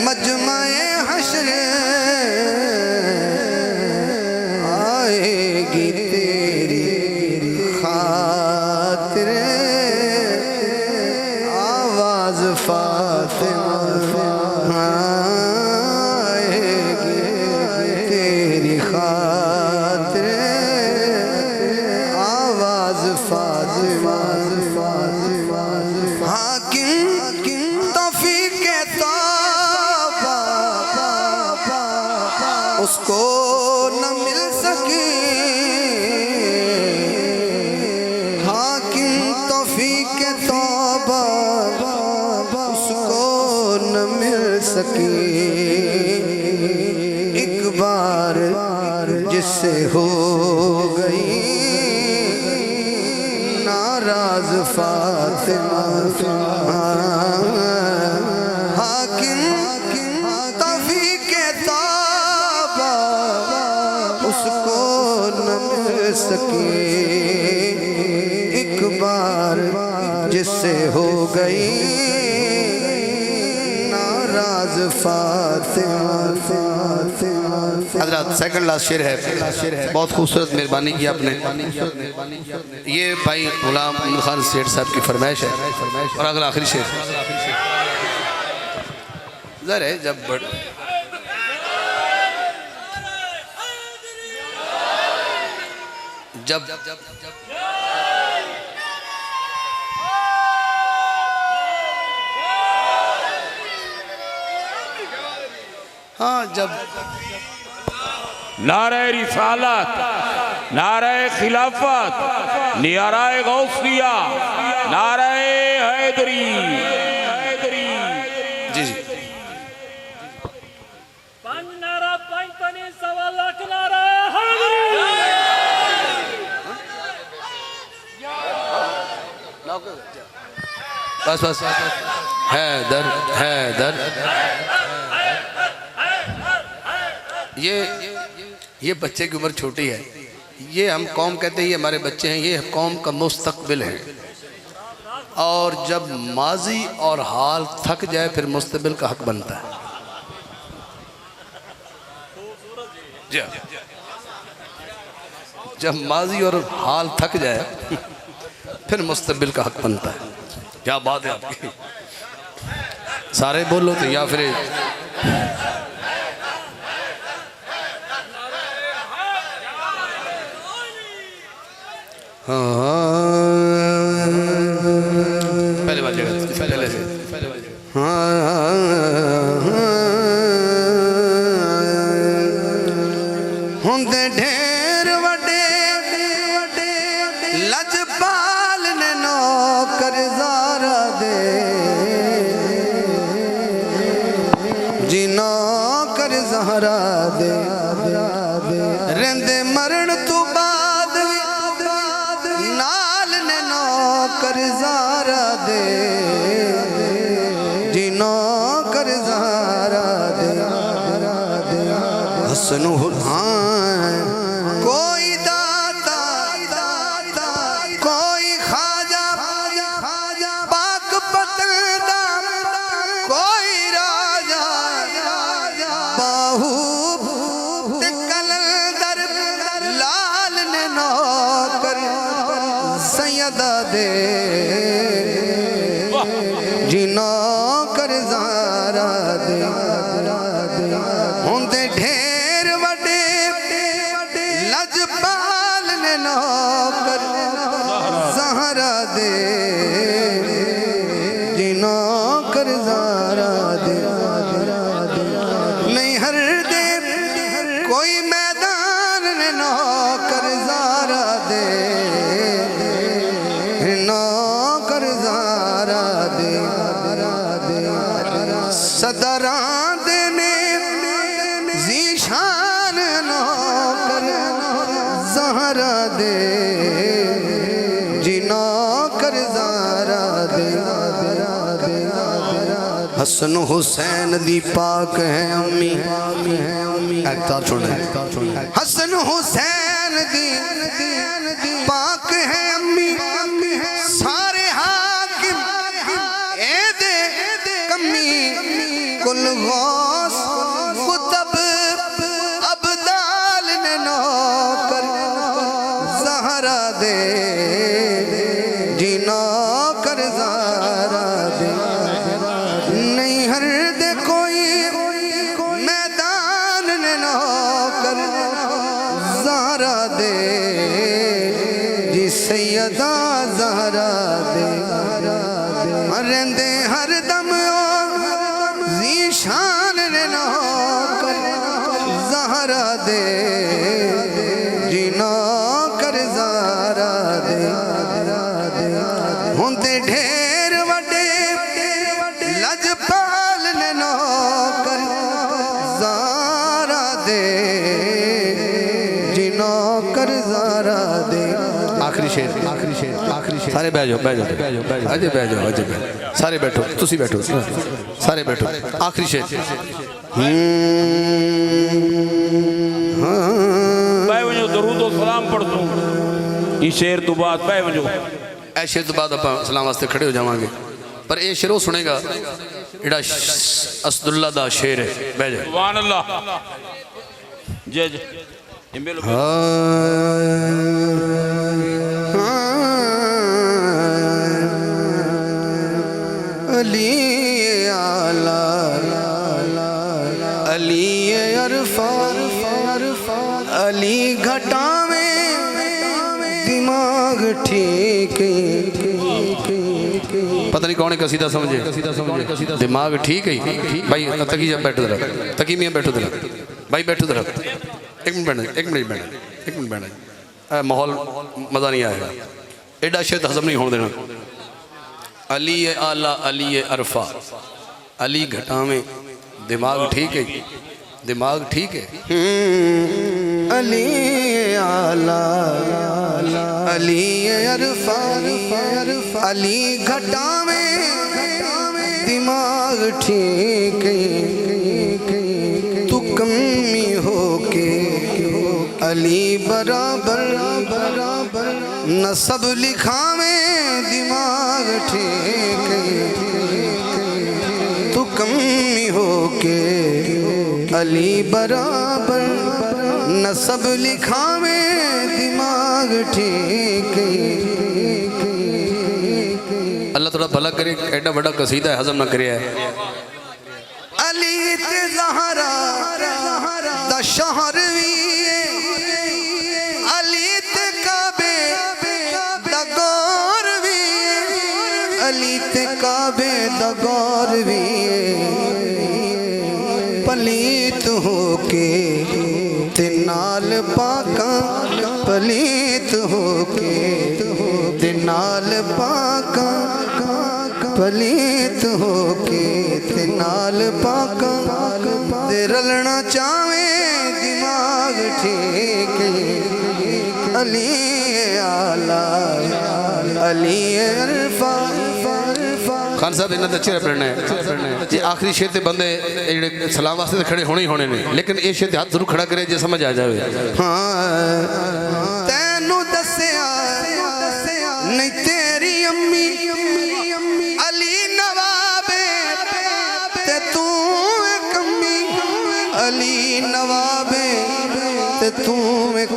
मजमाए हश्र, आएगी तेरी खातिर आवाज तौफीक तौबा उसको न मिल सकी एक बार जिससे हो गई नाराज फातिमा हाकिम तौफीक तौबा उसको न मिल सकी एक बार जिससे हो गई नाराज फातिमा। हज़रत सेकंड लास्ट शेर है, बहुत खूबसूरत मेहरबानी की आपने। ये भाई गुलाम अहमद खान सेठ साहब की फरमाइश है। और अगला आखिरी शेर ज़रा जब जब जब जब हाँ जब नारे रिसालत, नारे खिलाफत, नारे गौसिया, नारे हैदरी। जी जी बस बस हैदर हैदर। ये बच्चे की उम्र छोटी है, ये हम कौम कहते हैं ये हमारे बच्चे हैं, ये कौम का मुस्तकबिल है। और जब माजी और हाल थक जाए फिर मुस्तकबिल का हक बनता है। जब माजी और हाल थक जाए फिर मुस्तकबिल का हक बनता है। क्या बात है आपकी, सारे बोलो तो या फिर पहले बात पहले से होंदे ढेर वडे लजपाल ने नौकर ज़ारा दे जी नौकर ज़हरा दे रेंदे मरण तू बाद नाल ने नौकर ज़ारा दे जी नौकर ज़ारा दे हसन कोई दाता कोई खाजा पाक पतंदा कोई राजा बाहू कलंदर लाल ने नौकर सैयदा दे जी नौकर ज़ारा दे होंदे ढेर वडे लजपाल ने नौकर ज़हरा दे जी नौकर ज़ारा दे नहीं हर दे कोई मैदान ने नौकर ज़ारा दे नौकर ज़ारा दे सदरा देने ज़ीशान नौकर ज़हरा दे जी नौकर ज़ारा दे हसन हुसैन दी पाक है अम्मी हसन हुसैन दी पाक है अम्मी सारे हाकिम ए दे कमी कुल गौस कुतब अब्दाल ने नौकर ज़हरा दे जी नौकर ज़हरा दे नहीं हर दे कोई मैदान ने नौकर ज़हरा दे जी सैयदा ज़हरा दे मरेंदे हर दम ज़ीशान ने नौकर ज़हरा दे जी नौकर ज़हरा दे होंदे ढेर वडे लजपाल ने नौकर ज़ारा दे जी नौकर ज़ारा दे। आखिरी शेर सारे बह जाओ अजय बह जाओ सारे बैठो तुसी बैठो सारे बैठो आखिरी शेर बह वजो दरूद और सलाम पढ़ दूं इस शेर तो बाद बह वजो ए शेर तो बाद आप सलाम वास्ते खड़े हो जावांगे पर ये शेर वो सुनेगा जेड़ा असदुल्ला दा शेर है बह जाओ सुभान अल्लाह जय जय अली आला अली अरफा अली घटा में दिमाग ठीक पता नहीं कौन है कसीदा समझे दिमाग ठीक है भाई तकी जब बैठो जरा तकी मियाँ बैठो जरा भाई बैठो जरा एक मिनट बैठना माहौल मज़ा नहीं आएगा एडा शेर हजम नहीं होने देना अली आला अली अरफा अली घटावे दिमाग ठीक है अली आला अली अरफा अली घटावे दिमाग ठीक तू कमी होके अली बराबर न सब लिखावे दिमाग ठीक तू कमी होके अली बराबर न सब लिखावे दिमाग ठीक। अल्लाह थोड़ा भला करे एडा बड़ा कसीदा है हजम ना करे अली ते ज़हरा दा शहर वी अली ते काबे दा गौर वी अली ते काबे दा गौर वी पलीत होके ते नाल पाका पलीत होके ते नाल पाका पलीत होके ते नाल पाका ते रलना चावे दिमाग ठीक अली आला अली अरफा। खान साहब इन्हें अच्छे पढ़ना है ये आखिरी शेर ते बंदे जेडे सलाम वास्ते खड़े होने ही होने ने लेकिन ये शेर हाथ जरूर खड़ा करे जे समझ आ जाए। हाँ तैनू दस्या नहीं तेरी अम्मी अली नवाबे ते तू कमी अली नवाबे ते तू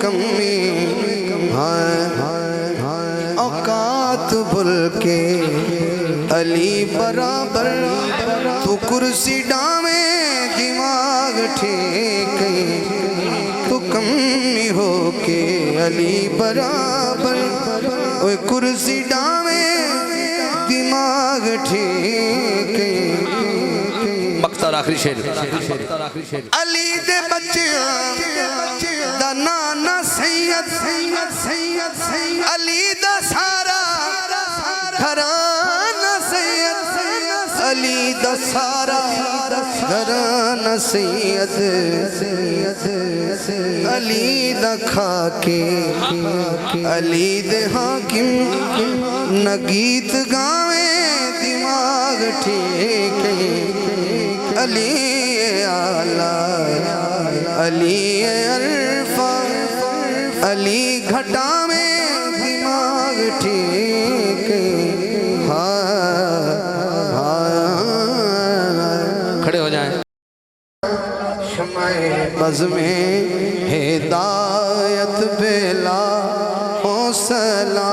कमी औकात बुल के अली बराबर तू कुर्सी डावे दिमाग ठीक तू कमी होके अली बराबर ओए कुर्सी डावे दिमाग ठीक। मक्ता आखिरी शेर अली दे बच्चियां दा नाना सैयद अली दा सारा घराना सैयद अली दा सारा घराना सैयद अली दा खाके अली दे हाकिम न गीत गावे दिमाग ठीक अली आला अली अरफा अली घटावे दिमाग ठीक। खड़े हो जाएं शमाए बज़ में हिदायत बेला हौसला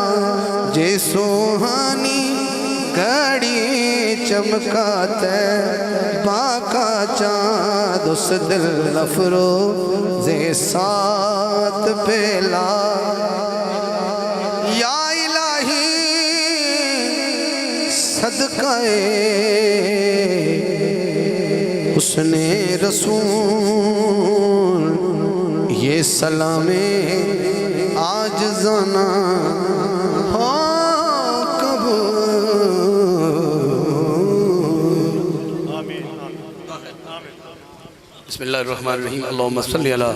जे सुहानी घड़ी चमकाते बाका चाँद उस दिल अफरो जे साथ बेला या इलाही सदकाए उसने रसूल ये सलामे आज जाना हो कब बिस्मिल्लाहिर्रहमानिर्रहीम अल्लाहुम्मा सल्लि अला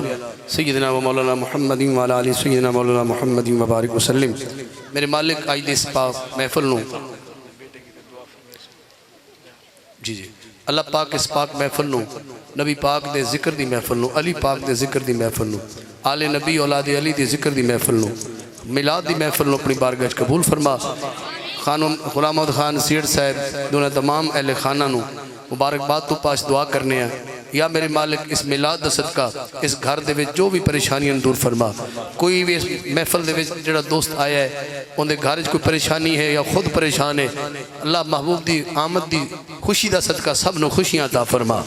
सय्यिदिना व मौलाना मुहम्मदिन व अला आलि सय्यिदिना मौलाना मुहम्मदिन व बारिक वसल्लम। मेरे मालिक आज दे इस पाक महफिल नूं जी अल्लाह पाक इस पाक महफिल नूं नबी पाक दे जिक्र दी महफिल नूं अली पाक दे जिक्र दी महफिल नूं आले नबी औलाद अली दे जिक्र दी महफिल नूं मिलाद दी महफिल नूं अपनी बारगाह च कबूल फरमा। खानम गुलाम अहमद खान सीड साहब दोनों तमाम अहले खाना नूं मुबारकबाद तो पास दुआ करने हैं या मेरे मालिक इस मिलाद दा सदका इस घर दे विच जो भी परेशानियां दूर फरमा। कोई भी इस महफिल दे विच जिहड़ा दोस्त आया है उनके घर च कोई परेशानी है या खुद परेशान है, अल्लाह महबूब दी आमद दी खुशी दा सदका सब नूं खुशियां अता फरमा।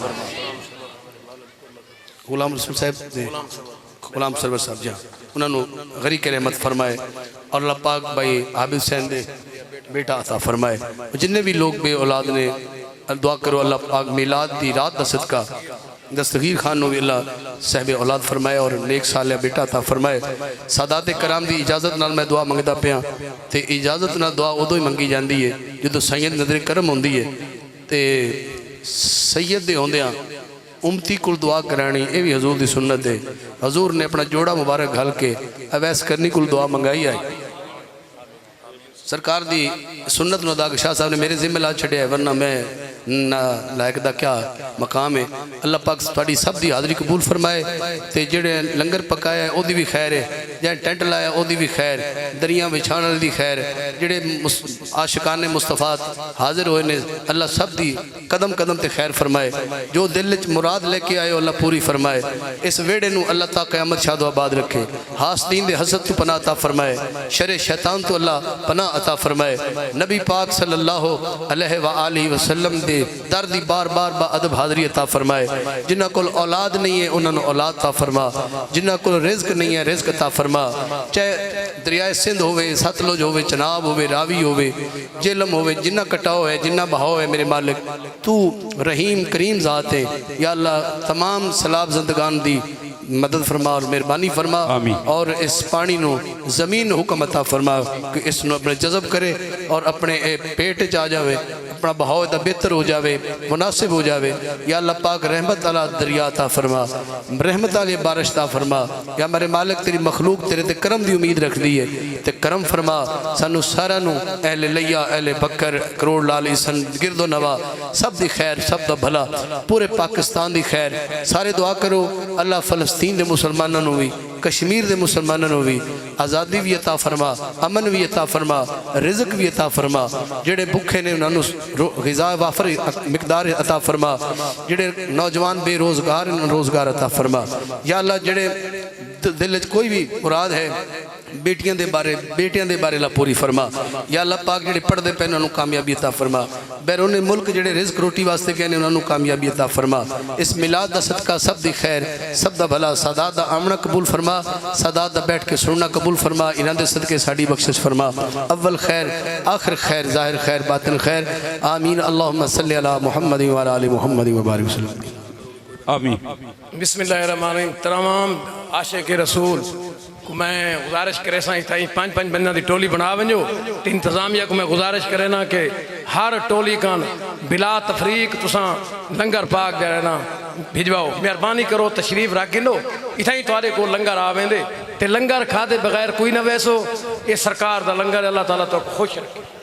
गुलाम रसूल साहब दे गुलाम सरवर साहब जी उन्होंने गरीक रहमत फरमाए और अल्लाह पाक भाई हाबिब हुसैन दे बेटा अता फरमाए। जिन्ने भी लोग बे औलाद ने दुआ करो अल्लाह पाक मिलाद दी रात दा सदका दस्तगीर खान नूं भी अल्लाह साहिब औलाद फरमाए और नेक सालिया बेटा अता फरमाए। सादात कराम दी इजाज़त नाल मैं दुआ मंगदा पिया ते इजाज़त नाल दुआ उदों ही मंगी जाती है जो सैयद नजर करम होंदी है ते सैयद दे होंदियां उम्मती को दुआ करानी ये भी हजूर की सुन्नत है। हजूर ने अपना जोड़ा मुबारक घल के अवैस करनी को दुआ मंगाई आई सरकार दी सुन्नत नूं अदा शाह साहब ने मेरे जिम्मे ला छड़िया वरना मैं ना लायक दा क्या मकाम है। अल्लाह पाक थोड़ी सब दी हाज़री कबूल फरमाए ते जेड़े लंगर पकाया ओदी भी खैर है जें टेंट लाया ओदी भी खैर दरियां बिछाने वाली दी खैर जेड़े आशिकाने मुस्तफात हाजिर होए ने अल्लाह सब दी कदम कदम ते खैर फरमाए। जो दिल च मुराद लेके आए अल्लाह पूरी फरमाए। इस वेड़े नूं अल्लाह ता क़यामत शादो आबाद रखे। हासदीन दे हसद तो पनाह अता फरमाए। शर शैतान तो अल्लाह पनाह अता फरमाए। नबी पाक सल्लल्लाहु अलैहि व आलिहि वसल्लम दे दर दी बार बार बा अदब हाज़री अता फरमाए। जिन्हां कोल औलाद नहीं है उन्होंने औलाद अता फरमा। जिन्हां कोल रिज़्क नहीं है रिज़्क अता फरमा। चाहे दरियाए सिंध होवे सतलुज होवे चनाब होवे रावी होवे जेलम होवे जिन्ना कटाओ है जिन्ना बहाओ है मेरे मालिक तू रहीम करीम ज़ात है। या अल्लाह तमाम सलाब ज़िंदगान दी मदद फरमा और मेहरबानी फरमा और इस पानी नू ज़मीन हुक्म अता फरमा कि इस नू अपने जज़ब करे और अपने पेट च आ जाए अपना बहाव दा बेहतर हो जाए मुनासिब हो जाए। या अल्लाह पाक रहमत वाला दरिया अता फरमा रहमत वाली बारिश अता फरमा। या मेरे मालिक तेरी मखलूक तेरे ते करम दी उम्मीद रख दी है ते करम फरमा सानू सारा नू अहले लैया अहले बकर करोड़ लाली सन गिरदो नवा सब दी खैर सब दा भला पूरे पाकिस्तान दी खैर। सारे दुआ करो अल्लाह फलस्तीन दे मुसलमानों नू भी कश्मीर दे मुसलमानों नू भी आज़ादी भी अता फरमा अमन भी अता फरमा रिज़्क भी अता फरमा। जेड़े भुखे ने उन्होंने ग़िज़ा वाफर मिकदार अता फरमा। जेड़े नौजवान बेरोज़गार रोज़गार अता फरमा। या अल्लाह जेड़े दिल च कोई भी मुराद है बेटियां दे बारे ला पूरी फरमा। या अल्लाह पाक जेड़े पढ़ते पे उन्होंने कामयाबी अता फरमा। बैरूने मुल्क जेड़े रिज़्क रोटी वास्ते कहने उन्होंने कामयाबी अता फरमा। इस मिलाद दा सदका सब दी खैर सब दा भला सादात दा आमना कबूल फरमा सादात दा बैठ के सुनना कबूल फरमा। इन्हां दे सदके साड़ी बख्शिश फरमा। अव्वल खैर आखिर खैर ज़ाहिर खैर बातिन खैर आमीन। अल्लाहुम्मा सल्लि अला मुहम्मद व अला आलि मुहम्मद व बारिक वसल्लम आमीन। बिस्मिल्लाहिर्रहमानिर्रहीम। तमाम आशिक़ रसूल को मैं गुजारिश करे साईं ताईं 5-5 बंदा की टोली बना वजो। तो इंतजामिया को मैं गुजारिश करे ना कि हर टोली का बिला तफरीक तुसा लंगर पाक दे ना भिजवाओ। मेहरबानी करो तशरीफ रख लो इतना ही तुहाडे को लंगर आ वेंदे ते लंगर खादे बगैर कोई ना वैसो। ये सरकार दा लंगर अल्लाह ताला तो खुश रखे।